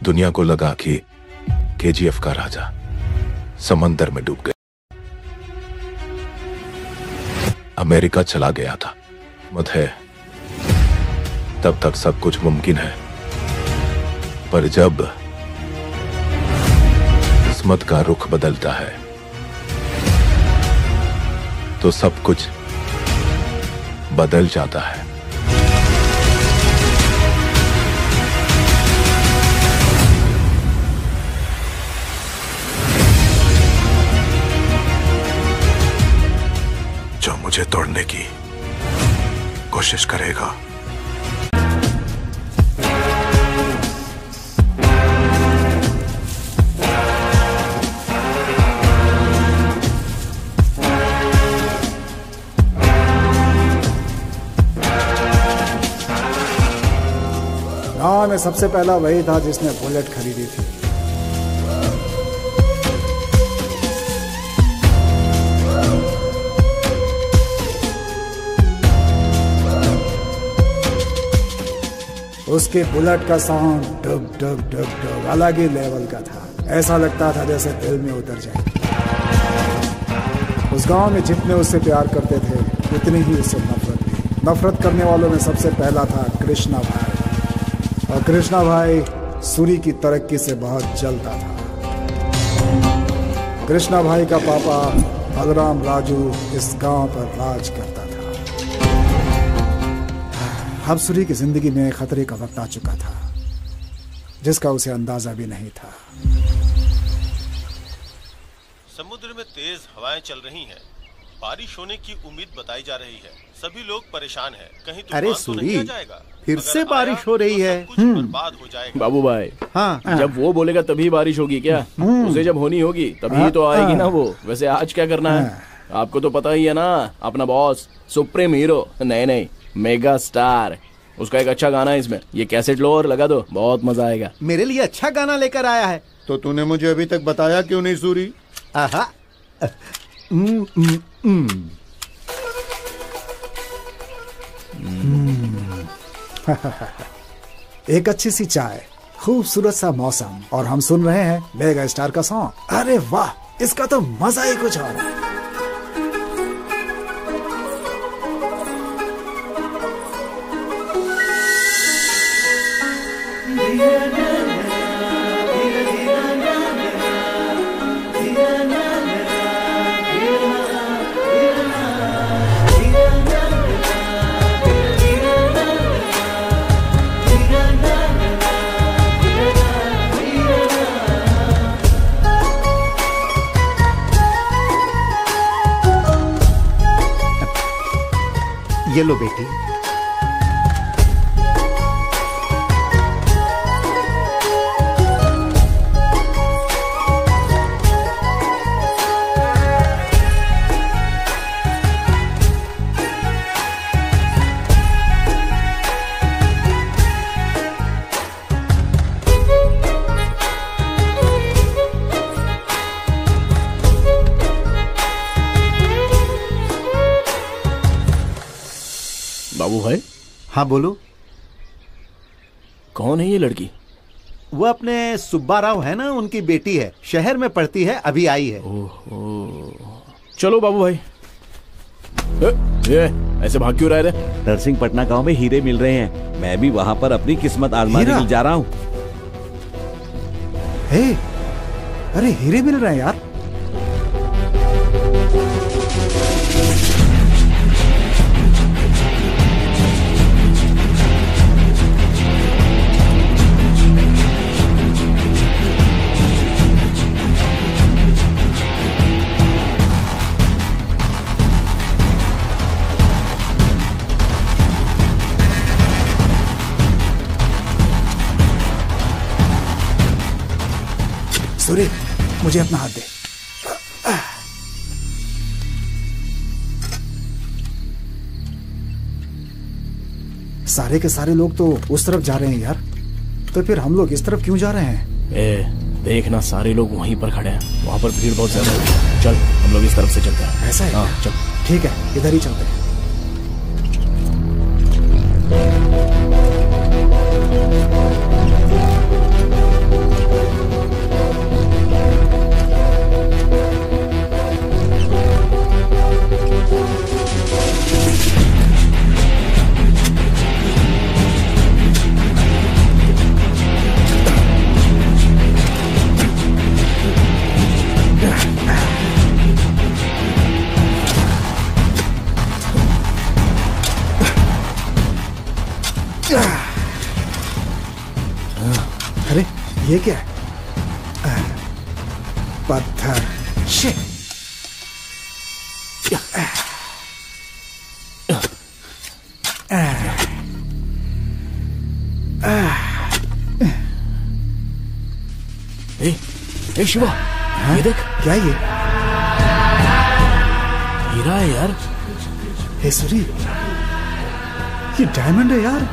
दुनिया को लगा कि केजीएफ का राजा समंदर में डूब गया, अमेरिका चला गया था। मत है तब तक सब कुछ मुमकिन है, पर जब किस्मत का रुख बदलता है तो सब कुछ बदल जाता है। जो मुझे तोड़ने की कोशिश करेगा गांव में सबसे पहला वही था जिसने बुलेट खरीदी थी। उसके बुलेट का साउंड डुग डुग डुग डुग अलग ही लेवल का था। ऐसा लगता था जैसे दिल में उतर जाए। उस गांव में जितने उससे प्यार करते थे उतनी ही उससे नफरत थी। नफरत करने वालों में सबसे पहला था कृष्णा भाई। और कृष्णा भाई सूरी की तरक्की से बहुत जलता था। कृष्णा भाई का पापा बलराम राजू इस गांव पर राज करता था। अब सूरी की जिंदगी में खतरे का वक्त आ चुका था जिसका उसे अंदाजा भी नहीं था। समुद्र में तेज हवाएं चल रही हैं। बारिश होने की उम्मीद बताई जा रही है। सभी लोग परेशान हैं। कहीं अरे सूरी, फिर से बारिश हो रही है। बर्बाद हो जाएगा। बाबू भाई, हाँ, जब वो बोलेगा तभी बारिश होगी क्या? उसे जब होनी होगी तभी तो आएगी ना वो। वैसे आज क्या करना है आपको तो पता ही है ना। अपना बॉस सुप्रीम हीरो, नहीं मेगा स्टार, उसका एक अच्छा गाना है इसमें। ये कैसेट लो और लगा दो, बहुत मजा आएगा। मेरे लिए अच्छा गाना लेकर आया है। तो तूने मुझे अभी तक बताया क्यों नहीं सूरी? आहा। एक अच्छी सी चाय, खूबसूरत सा मौसम और हम सुन रहे हैं मेगा स्टार का सॉन्ग। अरे वाह, इसका तो मजा ही कुछ और है। ये लो बेटी। बाबू भाई। हाँ बोलो। कौन है ये लड़की? वो अपने सुब्बा राव है ना, उनकी बेटी है। शहर में पढ़ती है, अभी आई है। ओहो, चलो बाबू भाई। ये ऐसे भाग क्यों रहे थे? नरसिंहपटना गांव में हीरे मिल रहे हैं। मैं भी वहां पर अपनी किस्मत आजमाने जा रहा हूँ। अरे हीरे मिल रहे हैं यार। सूरी, मुझे अपना हाथ दे। सारे के सारे लोग तो उस तरफ जा रहे हैं यार, तो फिर हम लोग इस तरफ क्यों जा रहे हैं? देखना, सारे लोग वहीं पर खड़े हैं। वहां पर भीड़ बहुत ज्यादा है। चल हम लोग इस तरफ से चलते हैं। ऐसा है? हाँ चल। ठीक है, इधर ही चलते हैं। अरे ये क्या है? पत्थर। शिट। ए शिवा, ये देख। क्या ये? हीरा है यार। हे सूरी, ये डायमंड है यार।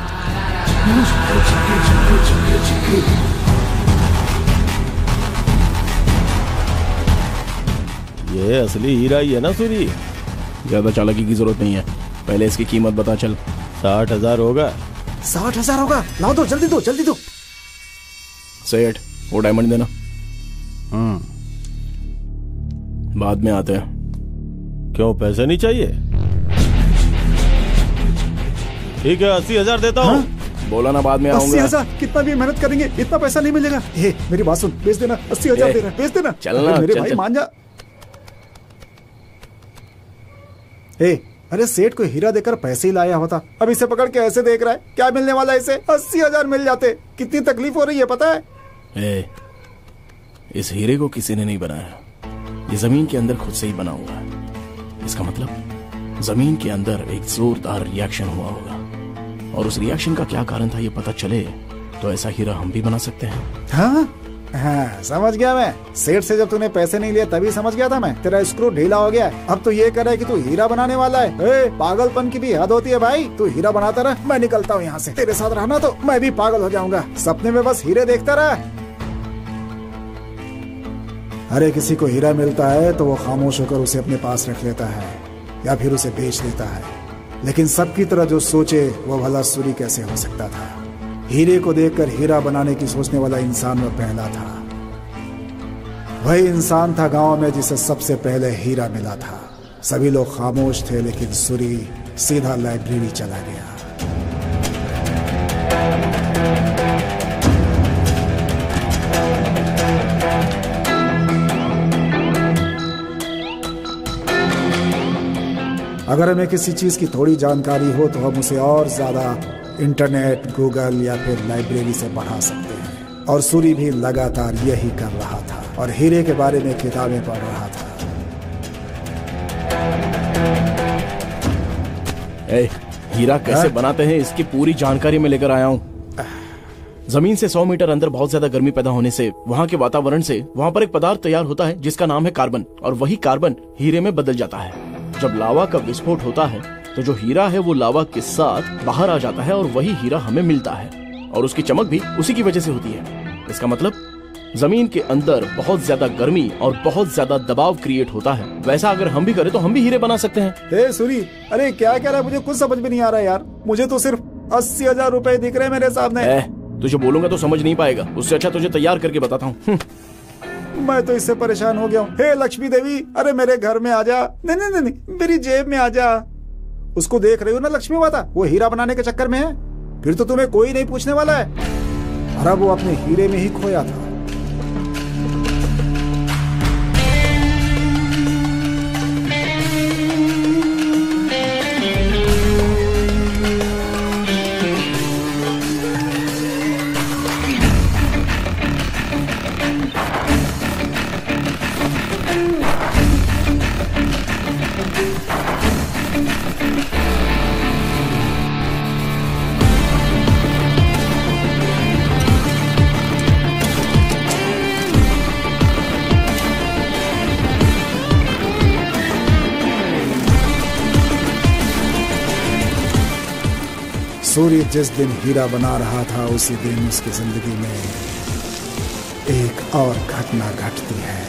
ये असली हीरा ही है ना सूरी? ज्यादा चालाकी की जरूरत नहीं है, पहले इसकी कीमत बता चल। 60,000 होगा। 60,000 होगा? लाओ दो, जल्दी दो, जल्दी दो। सेठ, वो डायमंड देना। बाद में आते हैं। क्यों, पैसे नहीं चाहिए? ठीक है, 80,000 देता हूँ। बोला ना बाद में आऊंगा। 80,000? कितना भी मेहनत करेंगे इतना पैसा नहीं मिलेगा। हे मेरी बात सुन, बेच देना। 80,000 दे रहा है, बेच देना। चलना, मेरे चल, भाई चल। मान जा। अरे सेठ को हीरा देकर पैसे ही लाया होता, अब इसे पकड़ के ऐसे देख रहा है। क्या मिलने वाला है इसे? 80,000 मिल जाते। कितनी तकलीफ हो रही है पता है? इस हीरे को किसी ने नहीं बनाया, ये जमीन के अंदर खुद से ही बना हुआ है। इसका मतलब जमीन के अंदर एक जोरदार रिएक्शन हुआ होगा, और उस रिएक्शन का क्या कारण था ये पता चले तो ऐसा हीरा हम भी बना सकते हैं। हाँ हाँ, समझ गया मैं। सेठ से जब तूने पैसे नहीं लिए तभी समझ गया था मैं। तेरा स्क्रू ढीला हो गया है। अब तो ये कह रहा है कि तू हीरा बनाने वाला है। पागलपन की भी हद होती है भाई। तू हीरा बनाता रहा, मैं निकलता हूँ यहाँ से। तेरे साथ रहना तो मैं भी पागल हो जाऊंगा। सपने में बस हीरे देखता रहा। अरे किसी को हीरा मिलता है तो वो खामोश होकर उसे अपने पास रख लेता है या फिर उसे बेच देता है, लेकिन सबकी तरह जो सोचे वो भला सूरी कैसे हो सकता था? हीरे को देखकर हीरा बनाने की सोचने वाला इंसान वो पहला था। वही इंसान था गांव में जिसे सबसे पहले हीरा मिला था। सभी लोग खामोश थे, लेकिन सूरी सीधा लाइब्रेरी चला गया। अगर हमें किसी चीज की थोड़ी जानकारी हो तो हम उसे और ज्यादा इंटरनेट, गूगल या फिर लाइब्रेरी से बढ़ा सकते हैं। और सूरी भी लगातार यही कर रहा था और हीरे के बारे में किताबें पढ़ रहा था। हीरा कैसे बनाते हैं इसकी पूरी जानकारी मैं लेकर आया हूँ। जमीन से 100 मीटर अंदर बहुत ज्यादा गर्मी पैदा होने से, वहाँ के वातावरण से, वहाँ पर एक पदार्थ तैयार होता है जिसका नाम है कार्बन, और वही कार्बन हीरे में बदल जाता है। जब लावा का विस्फोट होता है तो जो हीरा है वो लावा के साथ बाहर आ जाता है और वही हीरा हमें मिलता है, और उसकी चमक भी उसी की वजह से होती है। इसका मतलब जमीन के अंदर बहुत ज्यादा गर्मी और बहुत ज्यादा दबाव क्रिएट होता है। वैसा अगर हम भी करें तो हम भी हीरे बना सकते हैं। सूरी, अरे क्या कह रहा है? मुझे कुछ समझ में नहीं आ रहा यार। मुझे तो सिर्फ 80,000 रुपए दिख रहे हैं मेरे सामने। तुझे बोलूंगा तो समझ नहीं पाएगा, उससे अच्छा तुझे तैयार करके बताता हूँ। मैं तो इससे परेशान हो गया हूँ। हे लक्ष्मी देवी, अरे मेरे घर में आ जा। नहीं नहीं नहीं, मेरी जेब में आ जा। उसको देख रही हो ना लक्ष्मी माता, वो हीरा बनाने के चक्कर में है। फिर तो तुम्हें कोई नहीं पूछने वाला है। अरे वो अपने हीरे में ही खोया था। सूर्य जिस दिन हीरा बना रहा था उसी दिन उसकी जिंदगी में एक और घटना घटती है।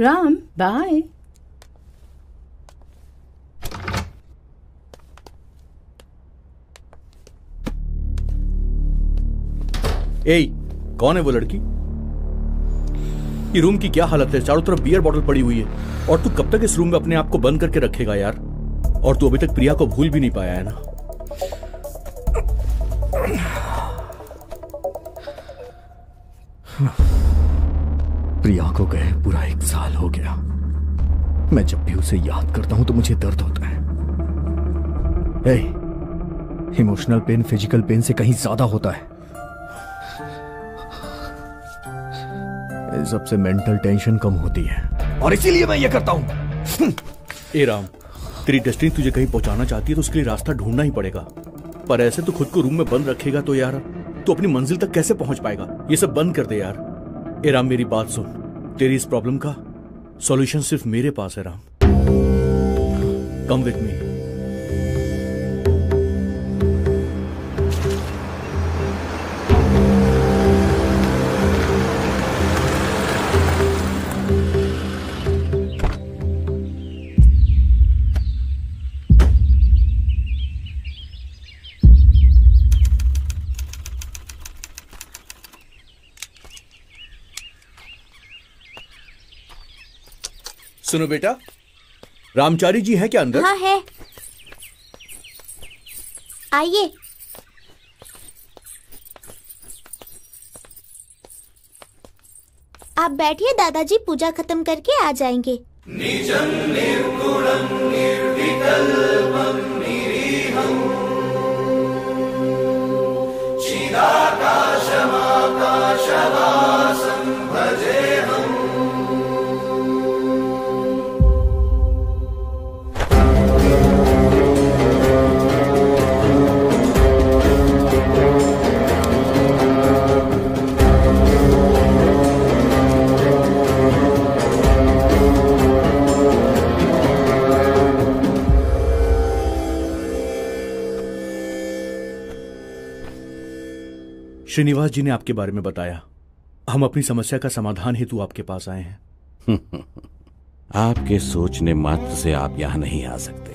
राम बाय। ए, कौन है वो लड़की? ये रूम की क्या हालत है? चारों तरफ बियर बॉटल पड़ी हुई है। और तू कब तक इस रूम में अपने आप को बंद करके रखेगा यार? और तू अभी तक प्रिया को भूल भी नहीं पाया है ना? प्रिया को गए पूरा 1 साल हो गया। मैं जब भी उसे याद करता हूं तो मुझे दर्द होता है। इमोशनल पेन फिजिकल पेन से कहीं ज्यादा होता है। इन सबसे मेंटल टेंशन कम होती है और इसीलिए मैं ये करता हूं। ए राम, तेरी डेस्टिनी तुझे कहीं पहुंचाना चाहती है तो उसके लिए रास्ता ढूंढना ही पड़ेगा। पर ऐसे तो खुद को रूम में बंद रखेगा तो यार तू अपनी मंजिल तक कैसे पहुंच पाएगा? ये सब बंद कर दे यार। ए राम, मेरी बात सुन। तेरी इस प्रॉब्लम का सॉल्यूशन सिर्फ मेरे पास है राम। Come with me. सुनो बेटा, रामचारी जी हैं क्या अंदर? हाँ है, आइए। आप बैठिए, दादाजी पूजा खत्म करके आ जाएंगे। निजं निर्गुणं निर्विकल्पं निरीहं चिदाकाशमाकाशवासं भजेऽहम्। श्रीनिवास जी ने आपके बारे में बताया। हम अपनी समस्या का समाधान हेतु आपके पास आए हैं। आपके सोचने मात्र से आप यहां नहीं आ सकते।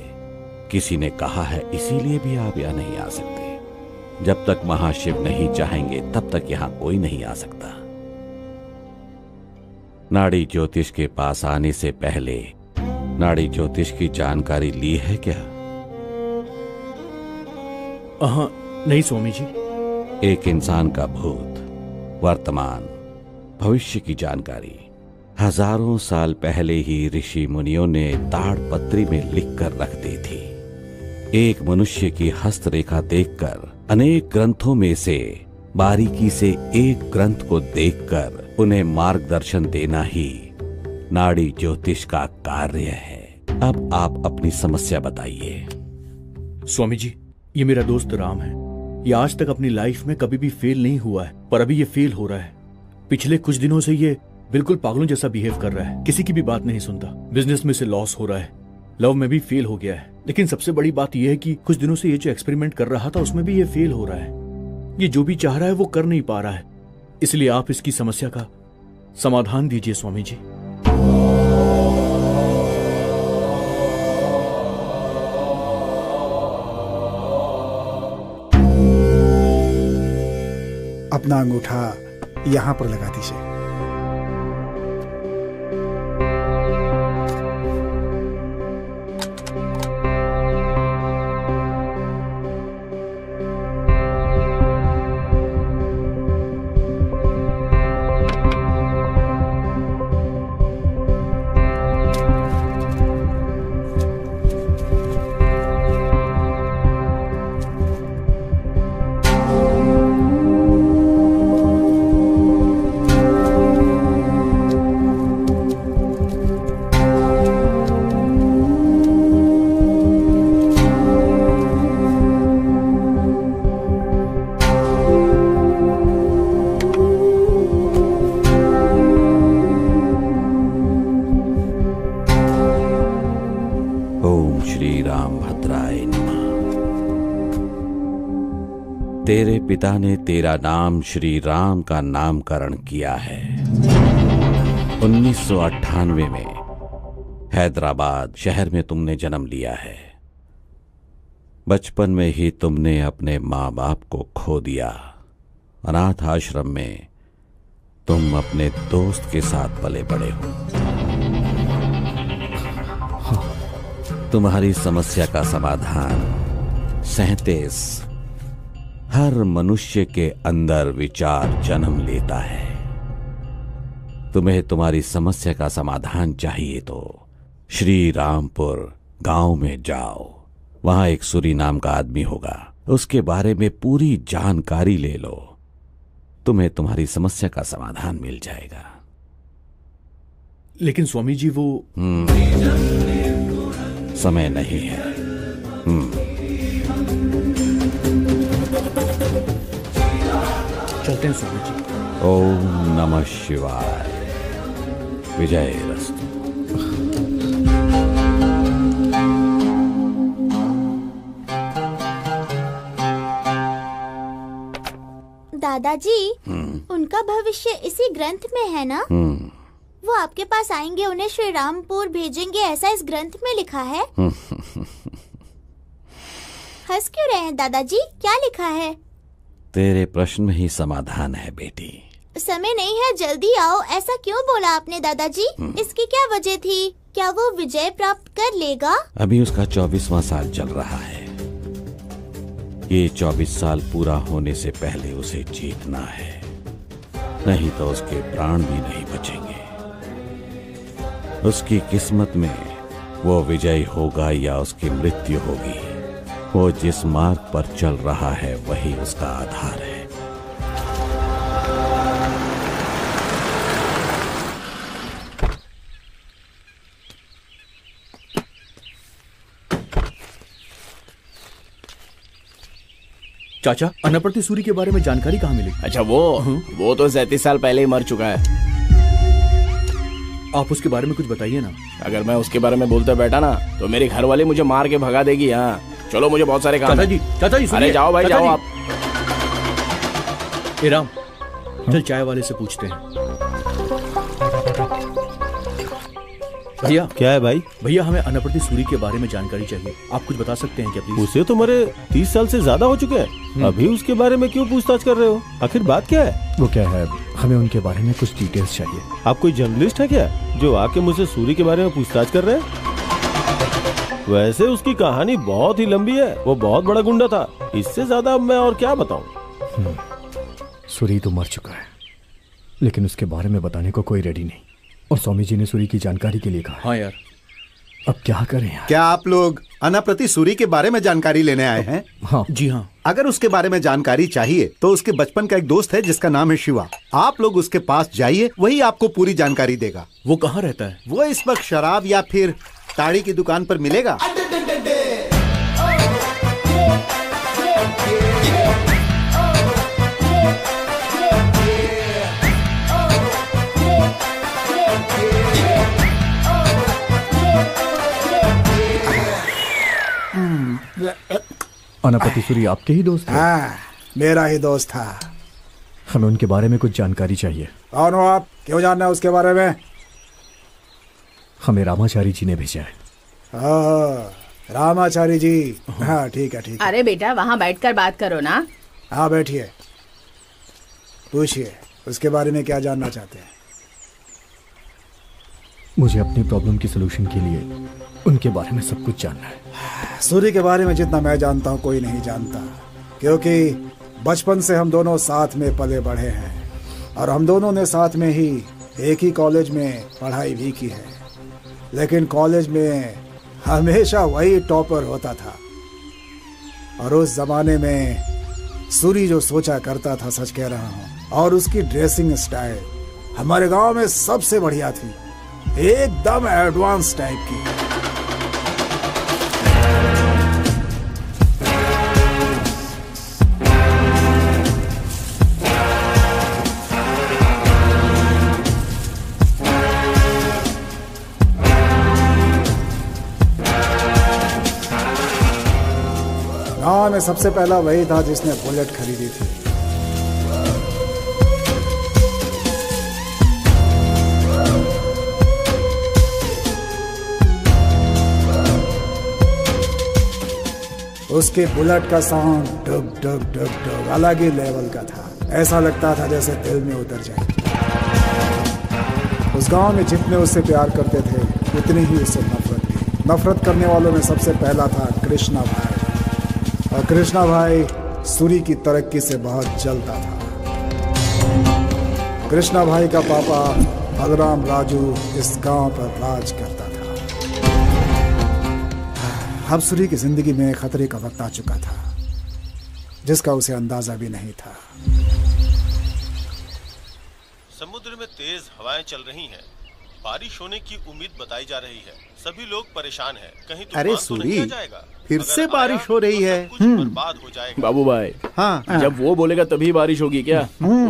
किसी ने कहा है इसीलिए भी आप यहां नहीं आ सकते। जब तक महाशिव नहीं चाहेंगे तब तक यहां कोई नहीं आ सकता। नाड़ी ज्योतिष के पास आने से पहले नाड़ी ज्योतिष की जानकारी ली है क्या? नहीं स्वामी जी। एक इंसान का भूत, वर्तमान, भविष्य की जानकारी हजारों साल पहले ही ऋषि मुनियों ने ताड़पत्री में लिखकर रख दी थी। एक मनुष्य की हस्तरेखा देखकर अनेक ग्रंथों में से बारीकी से एक ग्रंथ को देखकर उन्हें मार्गदर्शन देना ही नाड़ी ज्योतिष का कार्य है। अब आप अपनी समस्या बताइए। स्वामी जी, ये मेरा दोस्त राम है। ये आज तक अपनी लाइफ में कभी भी फेल नहीं हुआ है, पर अभी ये फेल हो रहा है। पिछले कुछ दिनों से ये बिल्कुल पागलों जैसा बिहेव कर रहा है, किसी की भी बात नहीं सुनता। बिजनेस में से लॉस हो रहा है, लव में भी फेल हो गया है। लेकिन सबसे बड़ी बात यह है कि कुछ दिनों से ये जो एक्सपेरिमेंट कर रहा था उसमें भी ये फेल हो रहा है। ये जो भी चाह रहा है वो कर नहीं पा रहा है। इसलिए आप इसकी समस्या का समाधान दीजिए स्वामी जी। अपना अंगूठा यहां पर लगा दीजिए। तेरे पिता ने तेरा नाम श्री राम का नामकरण किया है। 1998 में हैदराबाद शहर में तुमने जन्म लिया है। बचपन में ही तुमने अपने माँ बाप को खो दिया। अनाथ आश्रम में तुम अपने दोस्त के साथ पले बड़े हो। तुम्हारी समस्या का समाधान 37 हर मनुष्य के अंदर विचार जन्म लेता है। तुम्हें तुम्हारी समस्या का समाधान चाहिए तो श्री रामपुर गांव में जाओ। वहां एक सूरी नाम का आदमी होगा, उसके बारे में पूरी जानकारी ले लो। तुम्हें तुम्हारी समस्या का समाधान मिल जाएगा। लेकिन स्वामी जी वो समय नहीं है। चलते हैं स्वामी जी। ओम नमः शिवाय। विजयरस्तु। दादाजी, उनका भविष्य इसी ग्रंथ में है ना? वो आपके पास आएंगे, उन्हें श्री रामपुर भेजेंगे, ऐसा इस ग्रंथ में लिखा है। हंस क्यों रहे हैं दादाजी? क्या लिखा है? तेरे प्रश्न में ही समाधान है बेटी। समय नहीं है, जल्दी आओ। ऐसा क्यों बोला आपने दादाजी? इसकी क्या वजह थी? क्या वो विजय प्राप्त कर लेगा? अभी उसका 24वां साल चल रहा है। ये 24 साल पूरा होने से पहले उसे जीतना है, नहीं तो उसके प्राण भी नहीं बचेंगे। उसकी किस्मत में वो विजयी होगा या उसकी मृत्यु होगी। वो जिस मार्ग पर चल रहा है वही उसका आधार है। चाचा, अनाप्रति सूरी के बारे में जानकारी कहाँ मिली? अच्छा वो तो 37 साल पहले ही मर चुका है। आप उसके बारे में कुछ बताइए ना। अगर मैं उसके बारे में बोलते बैठा ना तो मेरी घरवाली मुझे मार के भगा देगी। हाँ चलो, मुझे बहुत सारे काम है। चाचा जी अरे जाओ भाई, जाओ आप। ए राम, चल चाय वाले से पूछते हैं। भैया। क्या है भाई? भैया, हमें अनाप्रति सूरी के बारे में जानकारी चाहिए। आप कुछ बता सकते हैं क्या प्लीज? उसे तो मरे 30 साल से ज्यादा हो चुके हैं। अभी उसके बारे में क्यों पूछताछ कर रहे हो? आखिर बात क्या है? वो क्या है, हमें उनके बारे में कुछ डिटेल्स चाहिए। आप कोई जर्नलिस्ट है क्या जो आके मुझसे सूरी के बारे में पूछताछ कर रहे हैं? वैसे उसकी कहानी बहुत ही लंबी है। वो बहुत बड़ा गुंडा था। इससे ज्यादा मैं और क्या बताऊं? सूरी तो मर चुका है, लेकिन उसके बारे में बताने को कोई रेडी नहीं। और स्वामी जी ने सूरी की जानकारी के लिए कहा। हाँ यार, अब क्या करें यार? क्या आप लोग अनाप्रति सूरी के बारे में जानकारी लेने आए हैं? हाँ जी हाँ। अगर उसके बारे में जानकारी चाहिए तो उसके बचपन का एक दोस्त है जिसका नाम है शिवा। आप लोग उसके पास जाइए, वही आपको पूरी जानकारी देगा। वो कहाँ रहता है? वो इस वक्त शराब या फिर ताड़ी की दुकान पर मिलेगा। अनाप्रति सूरी आपके ही दोस्त है? हाँ, मेरा ही दोस्त था। हमें उनके बारे में कुछ जानकारी चाहिए। कौन हो आप? क्यों जानना है उसके बारे में? हमें रामाचारी जी ने भेजा है। रामाचारी जी? हाँ ठीक है ठीक है। अरे बेटा, वहाँ बैठकर बात करो ना। हाँ बैठिए, पूछिए उसके बारे में क्या जानना चाहते हैं। मुझे अपनी प्रॉब्लम की सलूशन के लिए उनके बारे में सब कुछ जानना है। सूरी के बारे में जितना मैं जानता हूँ कोई नहीं जानता, क्योंकि बचपन से हम दोनों साथ में पले बढ़े हैं और हम दोनों ने साथ में ही एक ही कॉलेज में पढ़ाई भी की है। लेकिन कॉलेज में हमेशा वही टॉपर होता था और उस जमाने में सूरी जो सोचा करता था, सच कह रहा हूँ, और उसकी ड्रेसिंग स्टाइल हमारे गांव में सबसे बढ़िया थी, एकदम एडवांस टाइप की। गांव में सबसे पहला वही था जिसने बुलेट खरीदी थी। उसके बुलेट का साउंड डग डग डग डग अलग ही लेवल का था। ऐसा लगता था जैसे दिल में उतर जाए। उस गांव में जितने उससे प्यार करते थे उतनी ही उससे नफरत थी। नफरत करने वालों में सबसे पहला था कृष्णा भाई। और कृष्णा भाई सूरी की तरक्की से बहुत जलता था। कृष्णा भाई का पापा बलराम राजू इस गांव पर राज करता था। अब सूरी की जिंदगी में खतरे का वक्त आ चुका था जिसका उसे अंदाजा भी नहीं था। समुद्र में तेज हवाएं चल रही हैं। बारिश होने की उम्मीद बताई जा रही है। सभी लोग परेशान हैं। कहीं अरे तूफान तो नहीं आ सूरी, जाएगा? फिर अगर से आया बारिश हो रही तो है। सब कुछ बर्बाद हो जाएगा। बाबू भाई, हाँ जब वो बोलेगा तभी बारिश होगी क्या?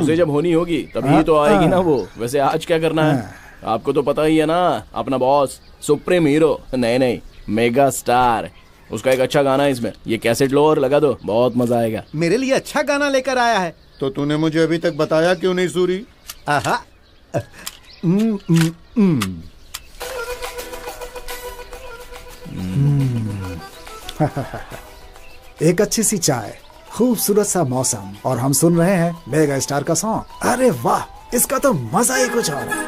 उसे जब होनी होगी तभी तो आएगी ना वो। वैसे आज क्या करना है? आपको तो पता ही है ना, अपना बॉस सुप्रीम हीरो, नहीं मेगा स्टार, उसका एक अच्छा गाना है इसमें। ये कैसेट लो और लगा दो, बहुत मजा आएगा। मेरे लिए अच्छा गाना लेकर आया है। तो तूने मुझे अभी तक बताया क्यों नहीं सूरी? आहा। एक अच्छी सी चाय, खूबसूरत सा मौसम और हम सुन रहे हैं मेगा स्टार का सॉन्ग। अरे वाह, इसका तो मजा ही कुछ और है।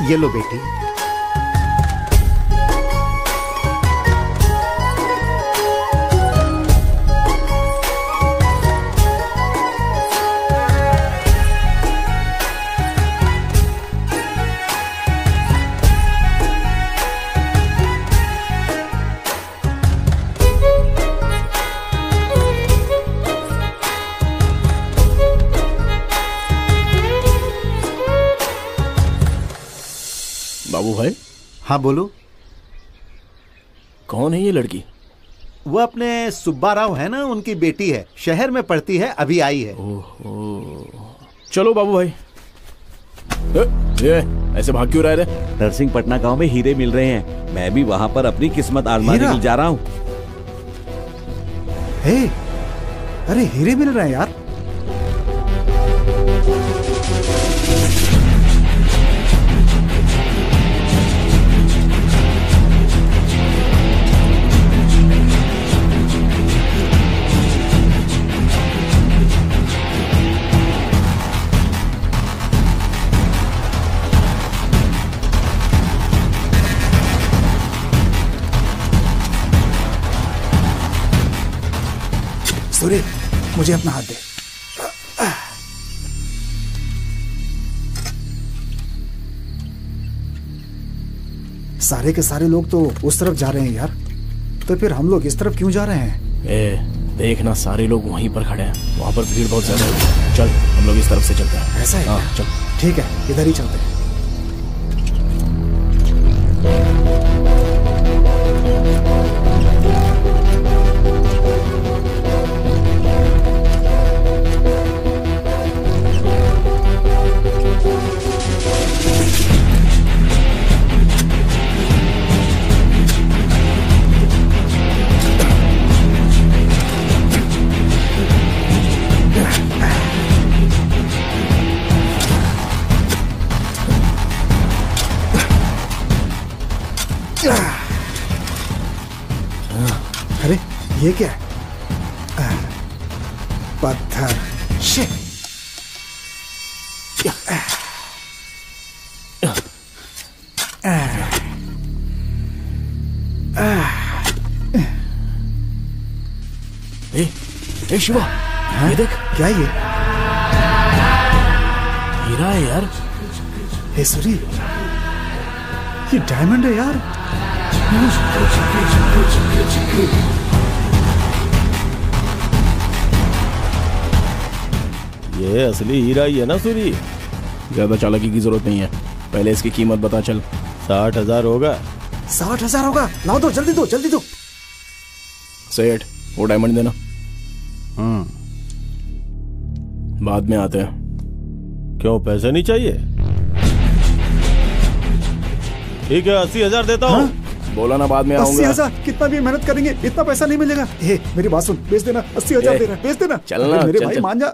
ये लो बेटी। बाबू भाई। हाँ बोलो। कौन है ये लड़की? वो अपने सुब्बा राव है ना, उनकी बेटी है, शहर में पढ़ती है, अभी आई है। ओहो। चलो बाबू भाई। ये ऐसे भाग क्यों रहे थे? नरसिंहपटना गांव में हीरे मिल रहे हैं, मैं भी वहां पर अपनी किस्मत आजमाने के लिए जा रहा हूँ। हे, अरे हीरे मिल रहे हैं यार। सूर्य, मुझे अपना हाथ दे। सारे के सारे लोग तो उस तरफ जा रहे हैं यार, तो फिर हम लोग इस तरफ क्यों जा रहे हैं? देखना, सारे लोग वहीं पर खड़े हैं, वहां पर भीड़ बहुत ज्यादा है। चल हम लोग इस तरफ से चलते हैं। ऐसा है? हाँ चल। ठीक है, इधर ही चलते हैं। अरे ये क्या है? पत्थर। शिट। ए शिवा, ये देख। क्या ये? हीरा है यार। हे सूरी, ये डायमंड है यार। ये असली हीरा ही है ना सूरी? ज्यादा चालाकी की जरूरत नहीं है, पहले इसकी कीमत बता चल। 60,000 होगा। 60,000 होगा। लाओ दो, जल्दी दो, जल्दी दो। सेठ, वो डायमंड देना। बाद में आते हैं। क्यों, पैसे नहीं चाहिए? ठीक है, 80,000 देता हूँ। बोला ना बाद में आऊंगा। 80,000? कितना भी मेहनत करेंगे इतना पैसा नहीं मिलेगा। ए, मेरी बात सुन, बेच देना। 80,000 दे रहा है, बेच देना। चलना, मेरे चल, भाई चल। मान जा।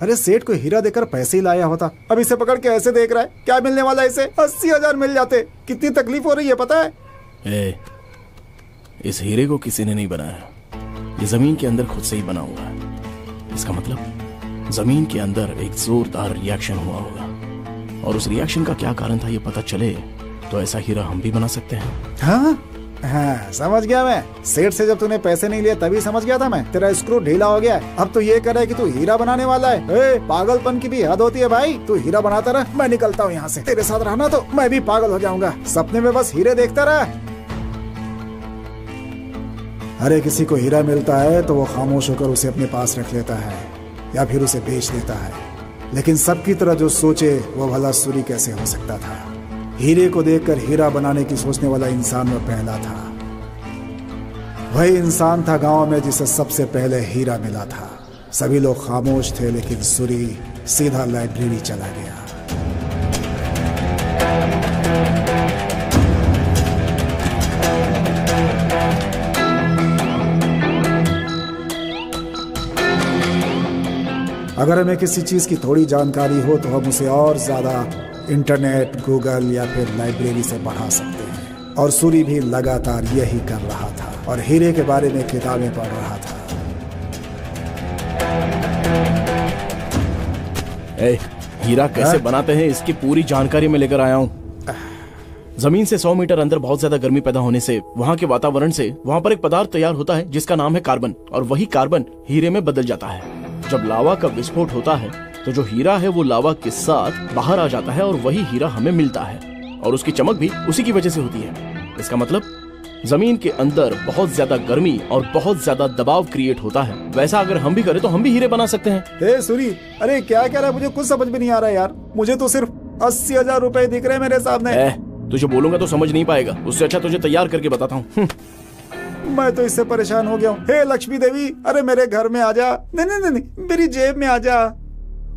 अरे सेठ को हीरा देकर पैसे ही लाया होता, अब इसे पकड़ के ऐसे देख रहा है। क्या मिलने वाला है इसे? 80,000 मिल जाते। कितनी तकलीफ हो रही है पता है? इस हीरे को किसी ने नहीं बनाया, ये जमीन के अंदर खुद से ही बना हुआ है। इसका मतलब जमीन के अंदर एक जोरदार रिएक्शन हुआ होगा, और उस रिएक्शन का क्या कारण था ये पता चले तो ऐसा हीरा हम भी बना सकते हैं। हाँ हाँ, समझ गया मैं। सेठ से जब तूने पैसे नहीं लिए तभी समझ गया था मैं। तेरा स्क्रू ढीला हो गया है। अब तो ये करे कि तू हीरा बनाने वाला है। पागलपन की भी हद होती है भाई। तू हीरा बनाता रह, मैं निकलता हूँ यहाँ से। तेरे साथ रहना तो मैं भी पागल हो जाऊंगा। सपने में बस हीरे देखता रहा। अरे किसी को हीरा मिलता है तो वो खामोश होकर उसे अपने पास रख लेता है या फिर उसे बेच देता है, लेकिन सबकी तरह जो सोचे वो भला सूरी कैसे हो सकता था? हीरे को देखकर हीरा बनाने की सोचने वाला इंसान में पहला था। वही इंसान था गांव में जिसे सबसे पहले हीरा मिला था। सभी लोग खामोश थे, लेकिन सूरी सीधा लाइब्रेरी चला गया। अगर हमें किसी चीज की थोड़ी जानकारी हो तो हम उसे और ज्यादा इंटरनेट, गूगल या फिर लाइब्रेरी से बढ़ा सकते हैं। और सूरी भी लगातार यही कर रहा था और हीरे के बारे में किताबें पढ़ रहा था। हीरा कैसे बनाते हैं इसकी पूरी जानकारी मैं लेकर आया हूँ। जमीन से 100 मीटर अंदर बहुत ज्यादा गर्मी पैदा होने से, वहाँ के वातावरण से, वहाँ पर एक पदार्थ तैयार होता है जिसका नाम है कार्बन, और वही कार्बन हीरे में बदल जाता है। जब लावा का विस्फोट होता है तो जो हीरा है वो लावा के साथ बाहर आ जाता है और वही हीरा हमें मिलता है, और उसकी चमक भी उसी की वजह से होती है। इसका मतलब जमीन के अंदर बहुत ज्यादा गर्मी और बहुत ज्यादा दबाव क्रिएट होता है। वैसा अगर हम भी करें तो हम भी हीरे बना सकते हैं। सूरी, अरे क्या कह रहा है? मुझे कुछ समझ में नहीं आ रहा यार। मुझे तो सिर्फ 80,000 रुपए दिख रहे हैं मेरे सामने। तुझे बोलूंगा तो समझ नहीं पाएगा, उससे अच्छा तुझे तैयार करके बताता हूँ। मैं तो इससे परेशान हो गया हूँ। हे लक्ष्मी देवी, अरे मेरे घर में आ जा। नहीं नहीं नहीं, मेरी जेब में आ जा।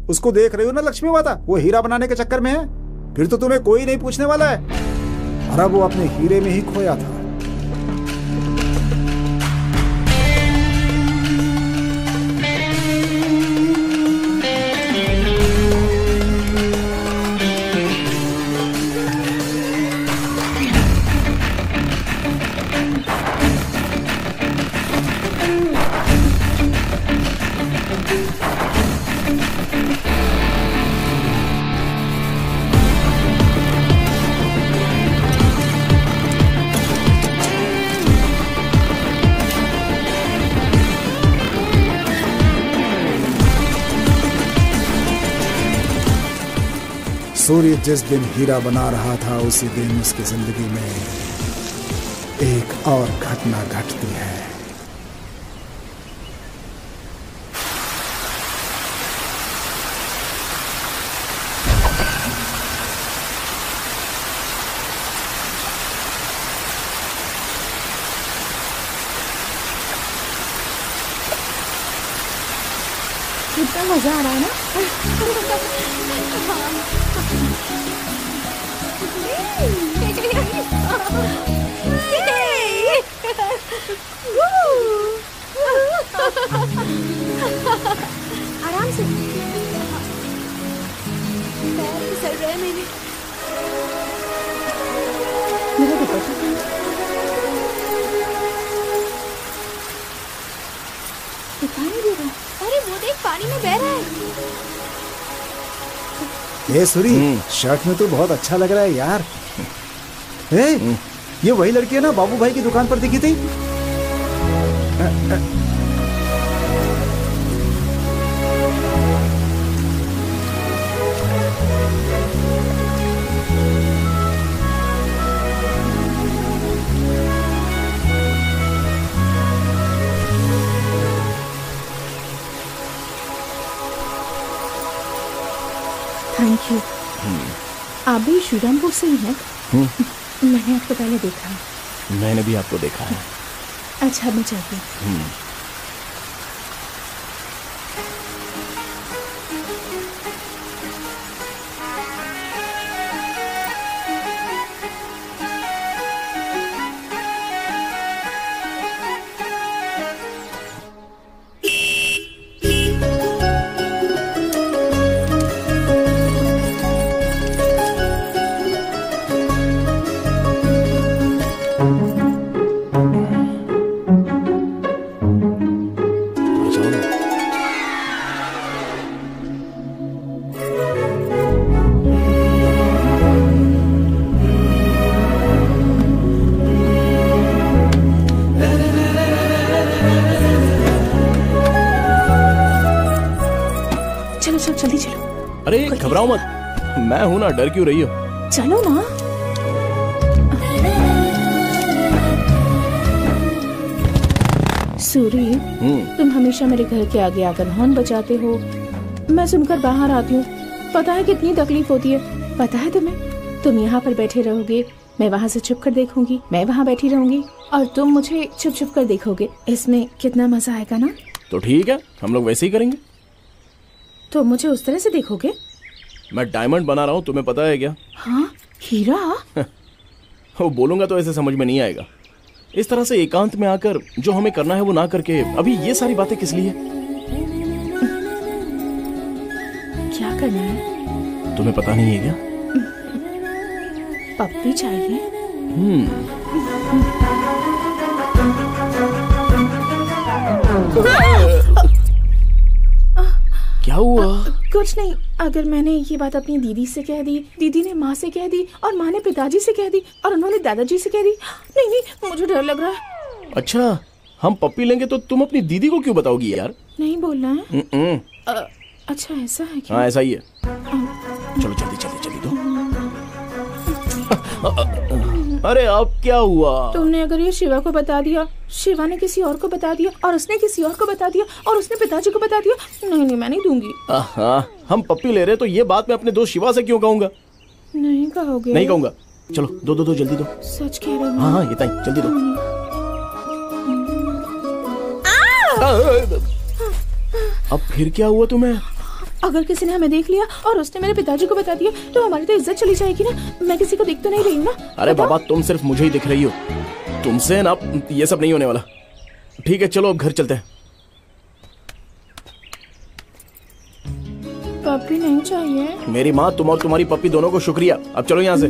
उसको देख रही हो ना लक्ष्मी माता, वो हीरा बनाने के चक्कर में है। फिर तो तुम्हें कोई नहीं पूछने वाला है। और अब वो अपने हीरे में ही खोया था। सूर्य जिस दिन हीरा बना रहा था उसी दिन उसकी जिंदगी में एक और घटना घटती है। कितना मजा आ रहा है ना। आराम से। पैर फिसल रहे मेरे। मेरा दुपट्टा दिखाई नहीं दे रहा। अरे वो देख, पानी में बह रहा है। ये सूरी, शर्ट में तो बहुत अच्छा लग रहा है यार। ये वही लड़की है ना बाबू भाई की दुकान पर दिखी थी? Thank you. आप भी श्रीरामपुर से ही हैं? मैंने आपको पहले देखा है। मैंने भी आपको देखा है। अच्छा, मैं चलती हूँ। जल्दी चलो। अरे घबराओ मत, मैं हूं ना, डर क्यों रही हो? चलो ना। सूरी, तुम हमेशा मेरे घर के आगे आकर हॉर्न बजाते हो। मैं सुनकर बाहर आती हूँ। पता है कितनी तकलीफ होती है? पता है तुम्हें? तुम यहाँ पर बैठे रहोगे, मैं वहाँ से छुप कर देखूंगी, मैं वहाँ बैठी रहूंगी और तुम मुझे छुप छुप कर देखोगे। इसमें कितना मजा आएगा ना? तो ठीक है, हम लोग वैसे ही करेंगे। तो मुझे उस तरह से देखोगे? मैं डायमंड बना रहा हूँ, तुम्हें पता है क्या? हाँ, हीरा। वो बोलूंगा तो ऐसे समझ में नहीं आएगा। इस तरह से एकांत में आकर जो हमें करना है वो ना करके अभी ये सारी बातें किस लिए? क्या करना है? तुम्हें पता नहीं है क्या? पप्पी चाहिए। क्या हुआ? कुछ नहीं। अगर मैंने ये बात अपनी दीदी से कह दी, दीदी ने माँ से कह दी और माँ ने पिताजी से कह दी और उन्होंने दादाजी से कह दी, नहीं नहीं, मुझे डर लग रहा है। अच्छा, हम पप्पी लेंगे तो तुम अपनी दीदी को क्यों बताओगी यार? नहीं बोलना है। अच्छा, ऐसा है क्या? हाँ, ऐसा ही है। चलो जल्दी जल्दी जल्दी दो। अरे अब क्या हुआ? तुमने अगर ये शिवा को बता दिया, शिवा ने किसी और को बता दिया और उसने किसी और को बता दिया और उसने पिताजी को बता दिया, नहीं नहीं, मैं नहीं दूंगी। हम पप्पी ले रहे तो ये बात मैं अपने दोस्त शिवा से क्यों कहूँगा? नहीं कहोगे? नहीं कहूँगा। चलो दो दो दो, जल्दी दो। सच कह रहे हो? हाँ हाँ, ये ताई, जल्दी दो। अब फिर क्या हुआ तुम्हें? अगर किसी ने हमें देख लिया और उसने मेरे पिताजी को बता दिया तो हमारी तो इज्जत चली जाएगी ना। मैं किसी को दिख तो नहीं रही हूँ ना? अरे बाबा, तुम सिर्फ मुझे ही दिख रही हो, तुमसे ना ये सब नहीं होने वाला। ठीक है, चलो अब घर चलते हैं। पप्पी नहीं चाहिए। मेरी माँ, तुम और तुम्हारी पप्पी दोनों को शुक्रिया। अब चलो यहाँ से।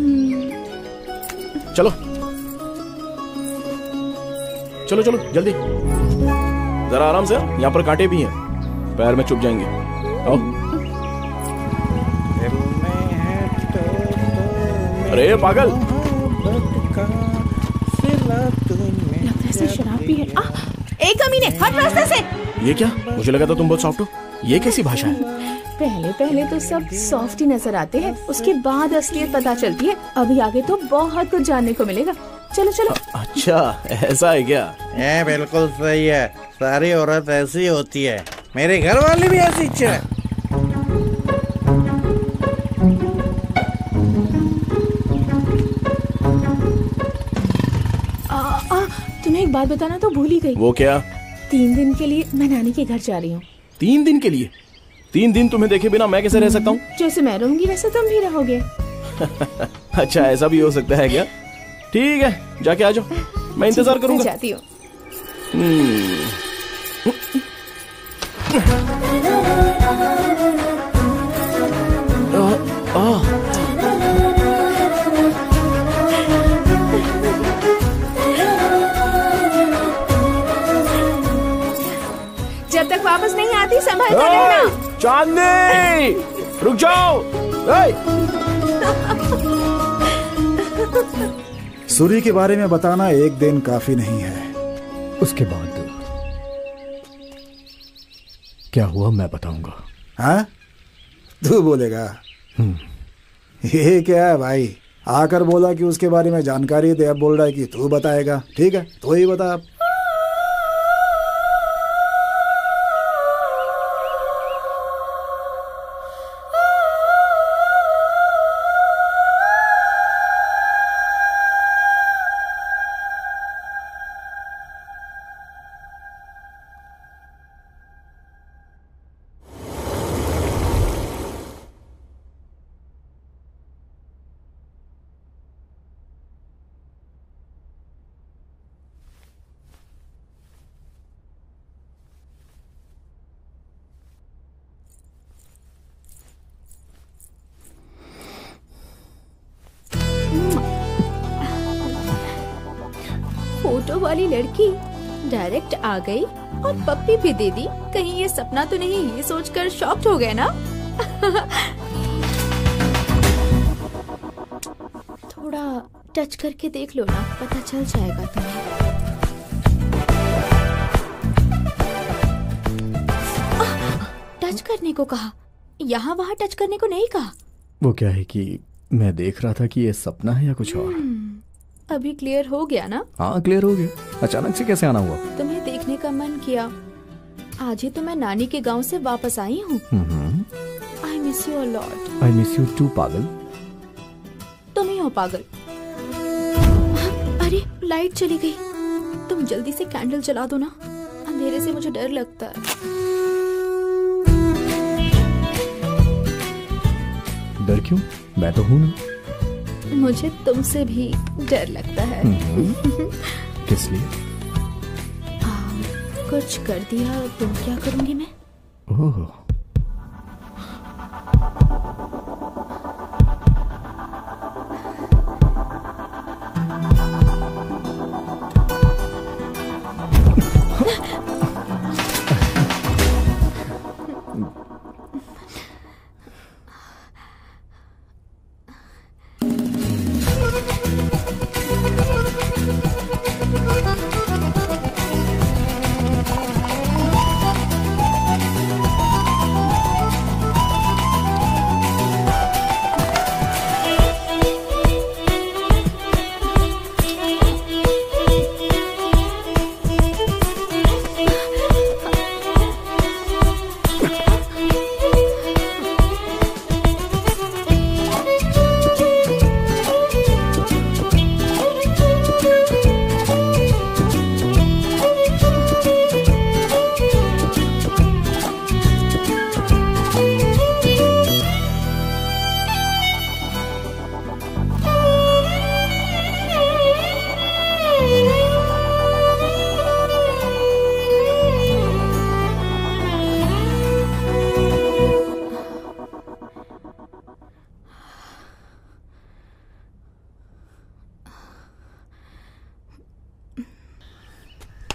चलो चलो चलो जल्दी, जरा आराम से, यहाँ पर कांटे भी हैं, पैर में चुभ जाएंगे। आओ। अरे पागल, लगता है शराब भी है। एक कमीने, हट रास्ते से। ये क्या? मुझे लगा था तुम बहुत सॉफ्ट हो। ये कैसी भाषा है? पहले पहले तो सब सॉफ्ट ही नजर आते हैं, उसके बाद असलियत पता चलती है। अभी आगे तो बहुत कुछ जानने को मिलेगा। चलो चलो। अच्छा, ऐसा है क्या? ये बिल्कुल सही है, सारी औरत ऐसी होती है, मेरे घर वाली भी ऐसी है। तुम्हें एक बात बताना तो भूल ही गई। वो क्या? 3 दिन के लिए मैं नानी के घर जा रही हूँ। 3 दिन के लिए? 3 दिन तुम्हें देखे बिना मैं कैसे रह सकता हूँ? जैसे मैं रहूंगी वैसे तुम भी रहोगे। अच्छा, ऐसा भी हो सकता है क्या? ठीक है, जाके आ जाओ, मैं इंतजार करूंगा। जाती हूँ। जब तक वापस नहीं आती संभल कर रहना। चांदनी, रुक जाओ। सूरी के बारे में बताना एक दिन काफी नहीं है। उसके बाद क्या हुआ मैं बताऊंगा। हाँ, तू बोलेगा? ये क्या है भाई, आकर बोला कि उसके बारे में जानकारी दे, अब बोल रहा है कि तू बताएगा। ठीक है, तो ही बता। वाली लड़की डायरेक्ट आ गई और पप्पी भी दे दी। कहीं ये सपना तो नहीं, ये सोचकर शॉक्ड हो गए ना? थोड़ा टच करके देख लो ना, पता चल जाएगा तुम्हें। टच करने को कहा, यहाँ वहाँ टच करने को नहीं कहा। वो क्या है कि मैं देख रहा था कि ये सपना है या कुछ और। अभी क्लियर हो गया ना? हाँ क्लियर हो गया। अचानक से कैसे आना हुआ? तुम्हें देखने का मन किया। आज ही तो मैं नानी के गांव से वापस आई हूँ। I miss you a lot. I miss you too पागल। तुम ही हो पागल। अरे लाइट चली गई, तुम जल्दी से कैंडल जला दो ना, अंधेरे से मुझे डर लगता है। डर क्यों? मैं तो हूँ ना। मुझे तुमसे भी डर लगता है। किस लिए? कुछ कर दिया तो क्या करूंगी मैं? ओह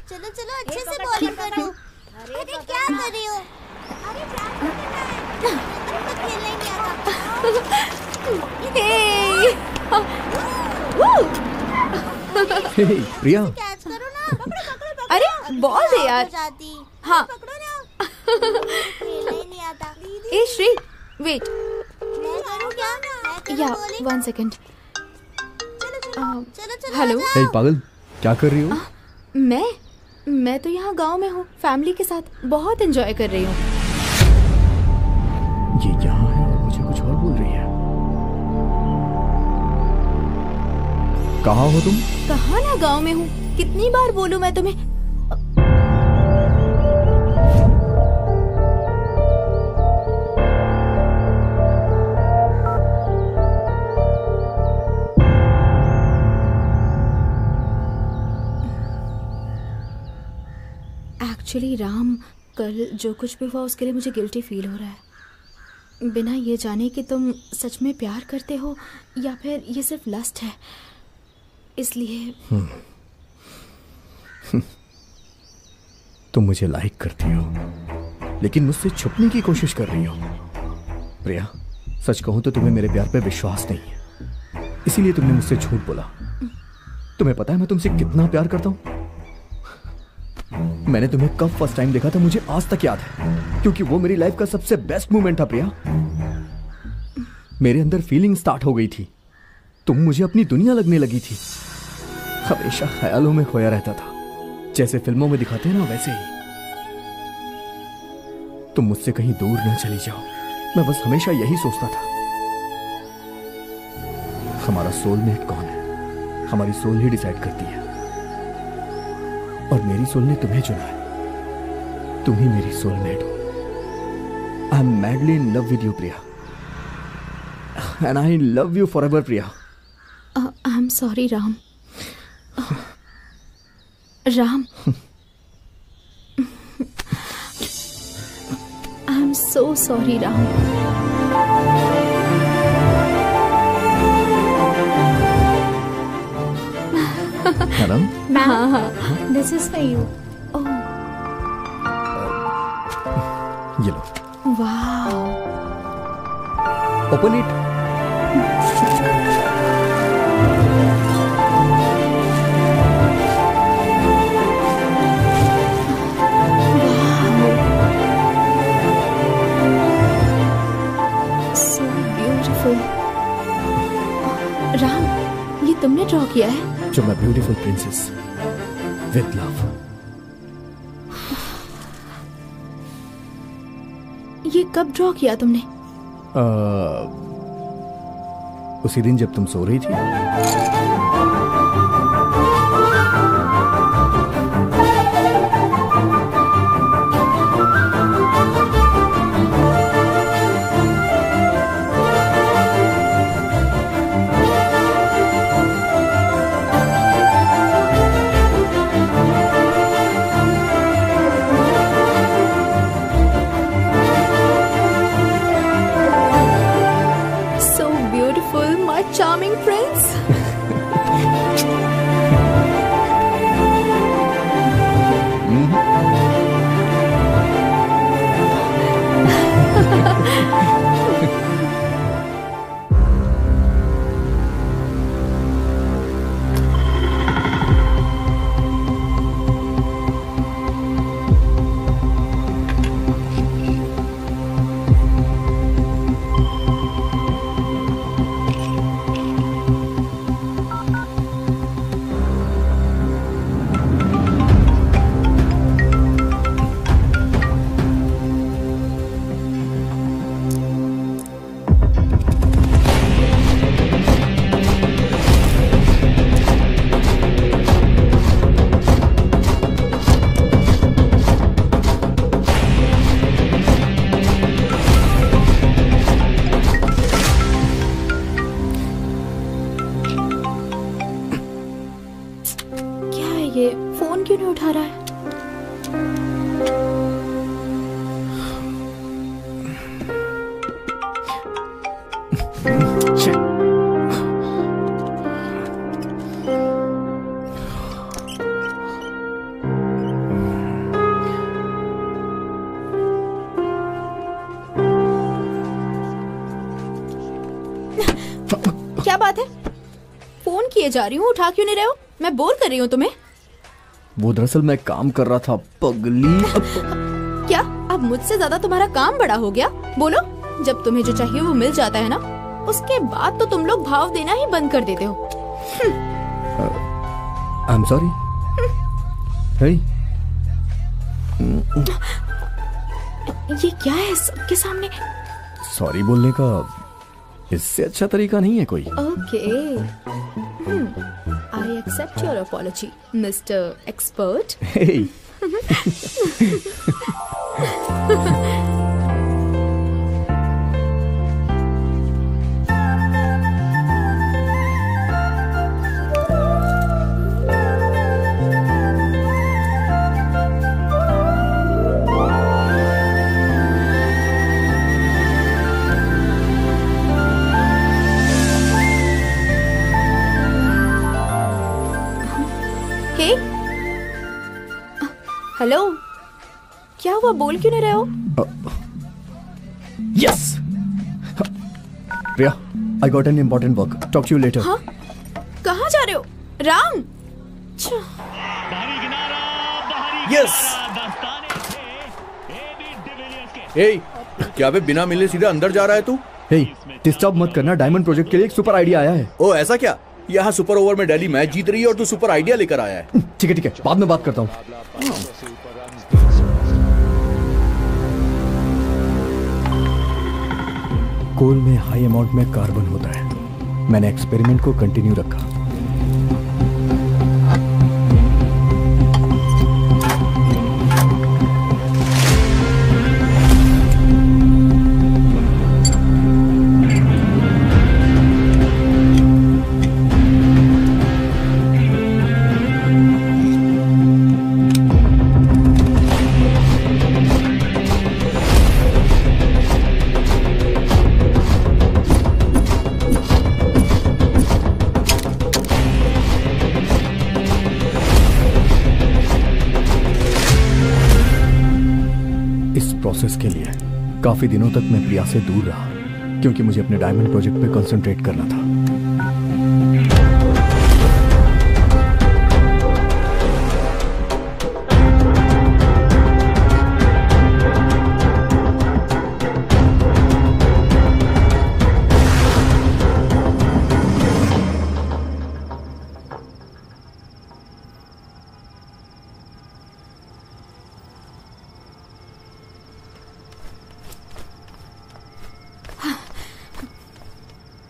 चलो चलो अच्छे से बॉलिंग करो। अरे क्या कर रही हो? अरे खेलना ही नहीं आता। हे प्रिया, कैच करो ना। अरे बॉल दे यार। हाँ पकड़ो ना। खेलना ही नहीं आता। ए श्री वेट। मैं करूँ क्या? या 1 सेकंड। चलो हेलो। हे पागल, क्या कर रही हो? मैं तो यहाँ गांव में हूँ, फैमिली के साथ बहुत एंजॉय कर रही हूँ। ये यहाँ है और मुझे कुछ और बोल रही है। कहाँ हो तुम? कहाँ ना गांव में हूँ, कितनी बार बोलूँ मैं तुम्हें। एक्चुअली राम, कल जो कुछ भी हुआ उसके लिए मुझे गिल्टी फील हो रहा है, बिना ये जाने कि तुम सच में प्यार करते हो या फिर ये सिर्फ लस्ट है, इसलिए। तुम मुझे लाइक करती हो लेकिन मुझसे छुपने की कोशिश कर रही हो। प्रिया, सच कहूं तो तुम्हें मेरे प्यार पे विश्वास नहीं है, इसीलिए तुमने मुझसे झूठ बोला। तुम्हें पता है मैं तुमसे कितना प्यार करता हूं? मैंने तुम्हें कब फर्स्ट टाइम देखा था मुझे आज तक याद है, क्योंकि वो मेरी लाइफ का सबसे बेस्ट मोमेंट था। प्रिया, मेरे अंदर फीलिंग स्टार्ट हो गई थी, तुम मुझे अपनी दुनिया लगने लगी थी। हमेशा ख्यालों में खोया रहता था, जैसे फिल्मों में दिखाते हैं ना वैसे ही। तुम मुझसे कहीं दूर न चली जाओ, मैं बस हमेशा यही सोचता था। हमारा सोलमेट कौन है, हमारी सोल ही डिसाइड करती है, और मेरी सोल ने तुम्हें चुना है। तुम ही मेरी सोलमेट हो। I am madly in love with you Priya, and I love you forever Priya. I am sorry Ram. Ram, I am so sorry Ram. Madam हाँ हाँ, दिस इज फॉर यू। ये लो। वाह, open it. So beautiful. Ram, ये तुमने draw किया है? जो मैं ब्यूटीफुल प्रिंसेस विद लव। ये कब ड्रॉ किया तुमने? उसी दिन जब तुम सो रही थी। Charming prince. फोन क्यों नहीं उठा रहा है? क्या बात है? फोन किए जा रही हूँ, उठा क्यों नहीं रहे हो? मैं बोर कर रही हूँ तुम्हें। वो दरअसल मैं काम कर रहा था पगली। क्या अब मुझसे ज्यादा तुम्हारा काम बड़ा हो गया? बोलो, जब तुम्हें जो चाहिए वो मिल जाता है ना, उसके बाद तो तुम लोग भाव देना ही बंद कर देते हो। I am sorry. ये क्या है सबके सामने? सॉरी बोलने का इससे अच्छा तरीका नहीं है कोई। Okay, I accept your apology mister expert. Hello, क्या हुआ? बोल क्यों नहीं रहे हो? Yes Priya, I got an important work, talk to you later. हाँ? कहाँ जा रहे हो? राम। यस। हे, क्या बे बिना मिले सीधे अंदर जा रहा है तू? हे, डिस्टर्ब मत करना, डायमंड प्रोजेक्ट के लिए एक सुपर आइडिया आया है। ओ ऐसा क्या? यहाँ सुपर ओवर में दिल्ली मैच जीत रही है और तू सुपर आइडिया लेकर आया है। ठीक है, बाद में बात करता हूँ। कोल में हाई अमाउंट में कार्बन होता है। मैंने एक्सपेरिमेंट को कंटिन्यू रखा। प्रोसेस के लिए काफी दिनों तक मैं प्रिया से दूर रहा क्योंकि मुझे अपने डायमंड प्रोजेक्ट पे कंसंट्रेट करना था।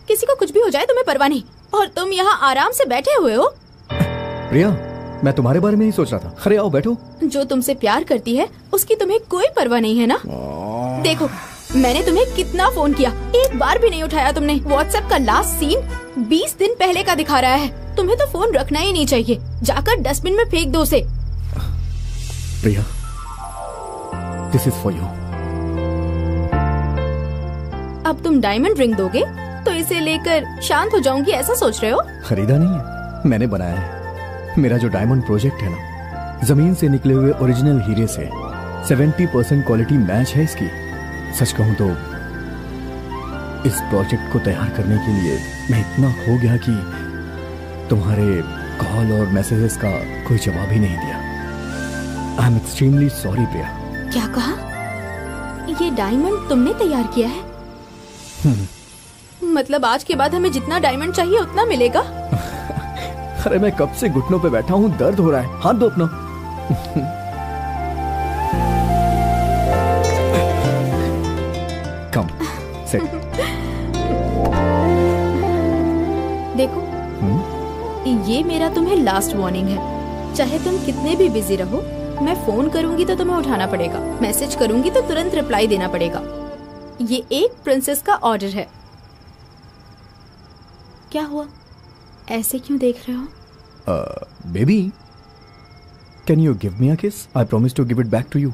किसी को कुछ भी हो जाए तुम्हें परवाह नहीं, और तुम यहाँ आराम से बैठे हुए हो। प्रिया, मैं तुम्हारे बारे में ही सोच रहा था। अरे आओ बैठो। जो तुमसे प्यार करती है उसकी तुम्हें कोई परवाह नहीं है ना। देखो मैंने तुम्हें कितना फोन किया, एक बार भी नहीं उठाया तुमने। व्हाट्सएप का लास्ट सीन 20 दिन पहले का दिखा रहा है। तुम्हें तो फोन रखना ही नहीं चाहिए, जाकर डस्टबिन में फेंक दो उसे। प्रिया, दिस इज फॉर यू। अब तुम डायमंड रिंग दोगे तो इसे लेकर शांत हो जाऊंगी ऐसा सोच रहे हो? खरीदा नहीं है, मैंने बनाया है। मेरा जो डायमंड प्रोजेक्ट है ना, जमीन से निकले हुए ओरिजिनल हीरे से 70% क्वालिटी मैच है इसकी। सच कहूं तो इस प्रोजेक्ट को तैयार करने के लिए मैं इतना खो गया कि तुम्हारे कॉल और मैसेजेस का कोई जवाब ही नहीं दिया। आई एम एक्सट्रीमली सॉरी प्रिया। क्या कहा? ये डायमंड तुमने तैयार किया है? मतलब आज के बाद हमें जितना डायमंड चाहिए उतना मिलेगा? अरे मैं कब से घुटनों पे बैठा हूँ, दर्द हो रहा है। हाथ दो अपना। कम सेट। देखो ये मेरा तुम्हें लास्ट वार्निंग है। चाहे तुम कितने भी बिजी रहो, मैं फोन करूंगी तो तुम्हें उठाना पड़ेगा, मैसेज करूंगी तो तुरंत रिप्लाई देना पड़ेगा। ये एक प्रिंसेस का ऑर्डर है। क्या हुआ, ऐसे क्यों देख रहे हो? Baby, can you give me a kiss? I promise to give it back to you.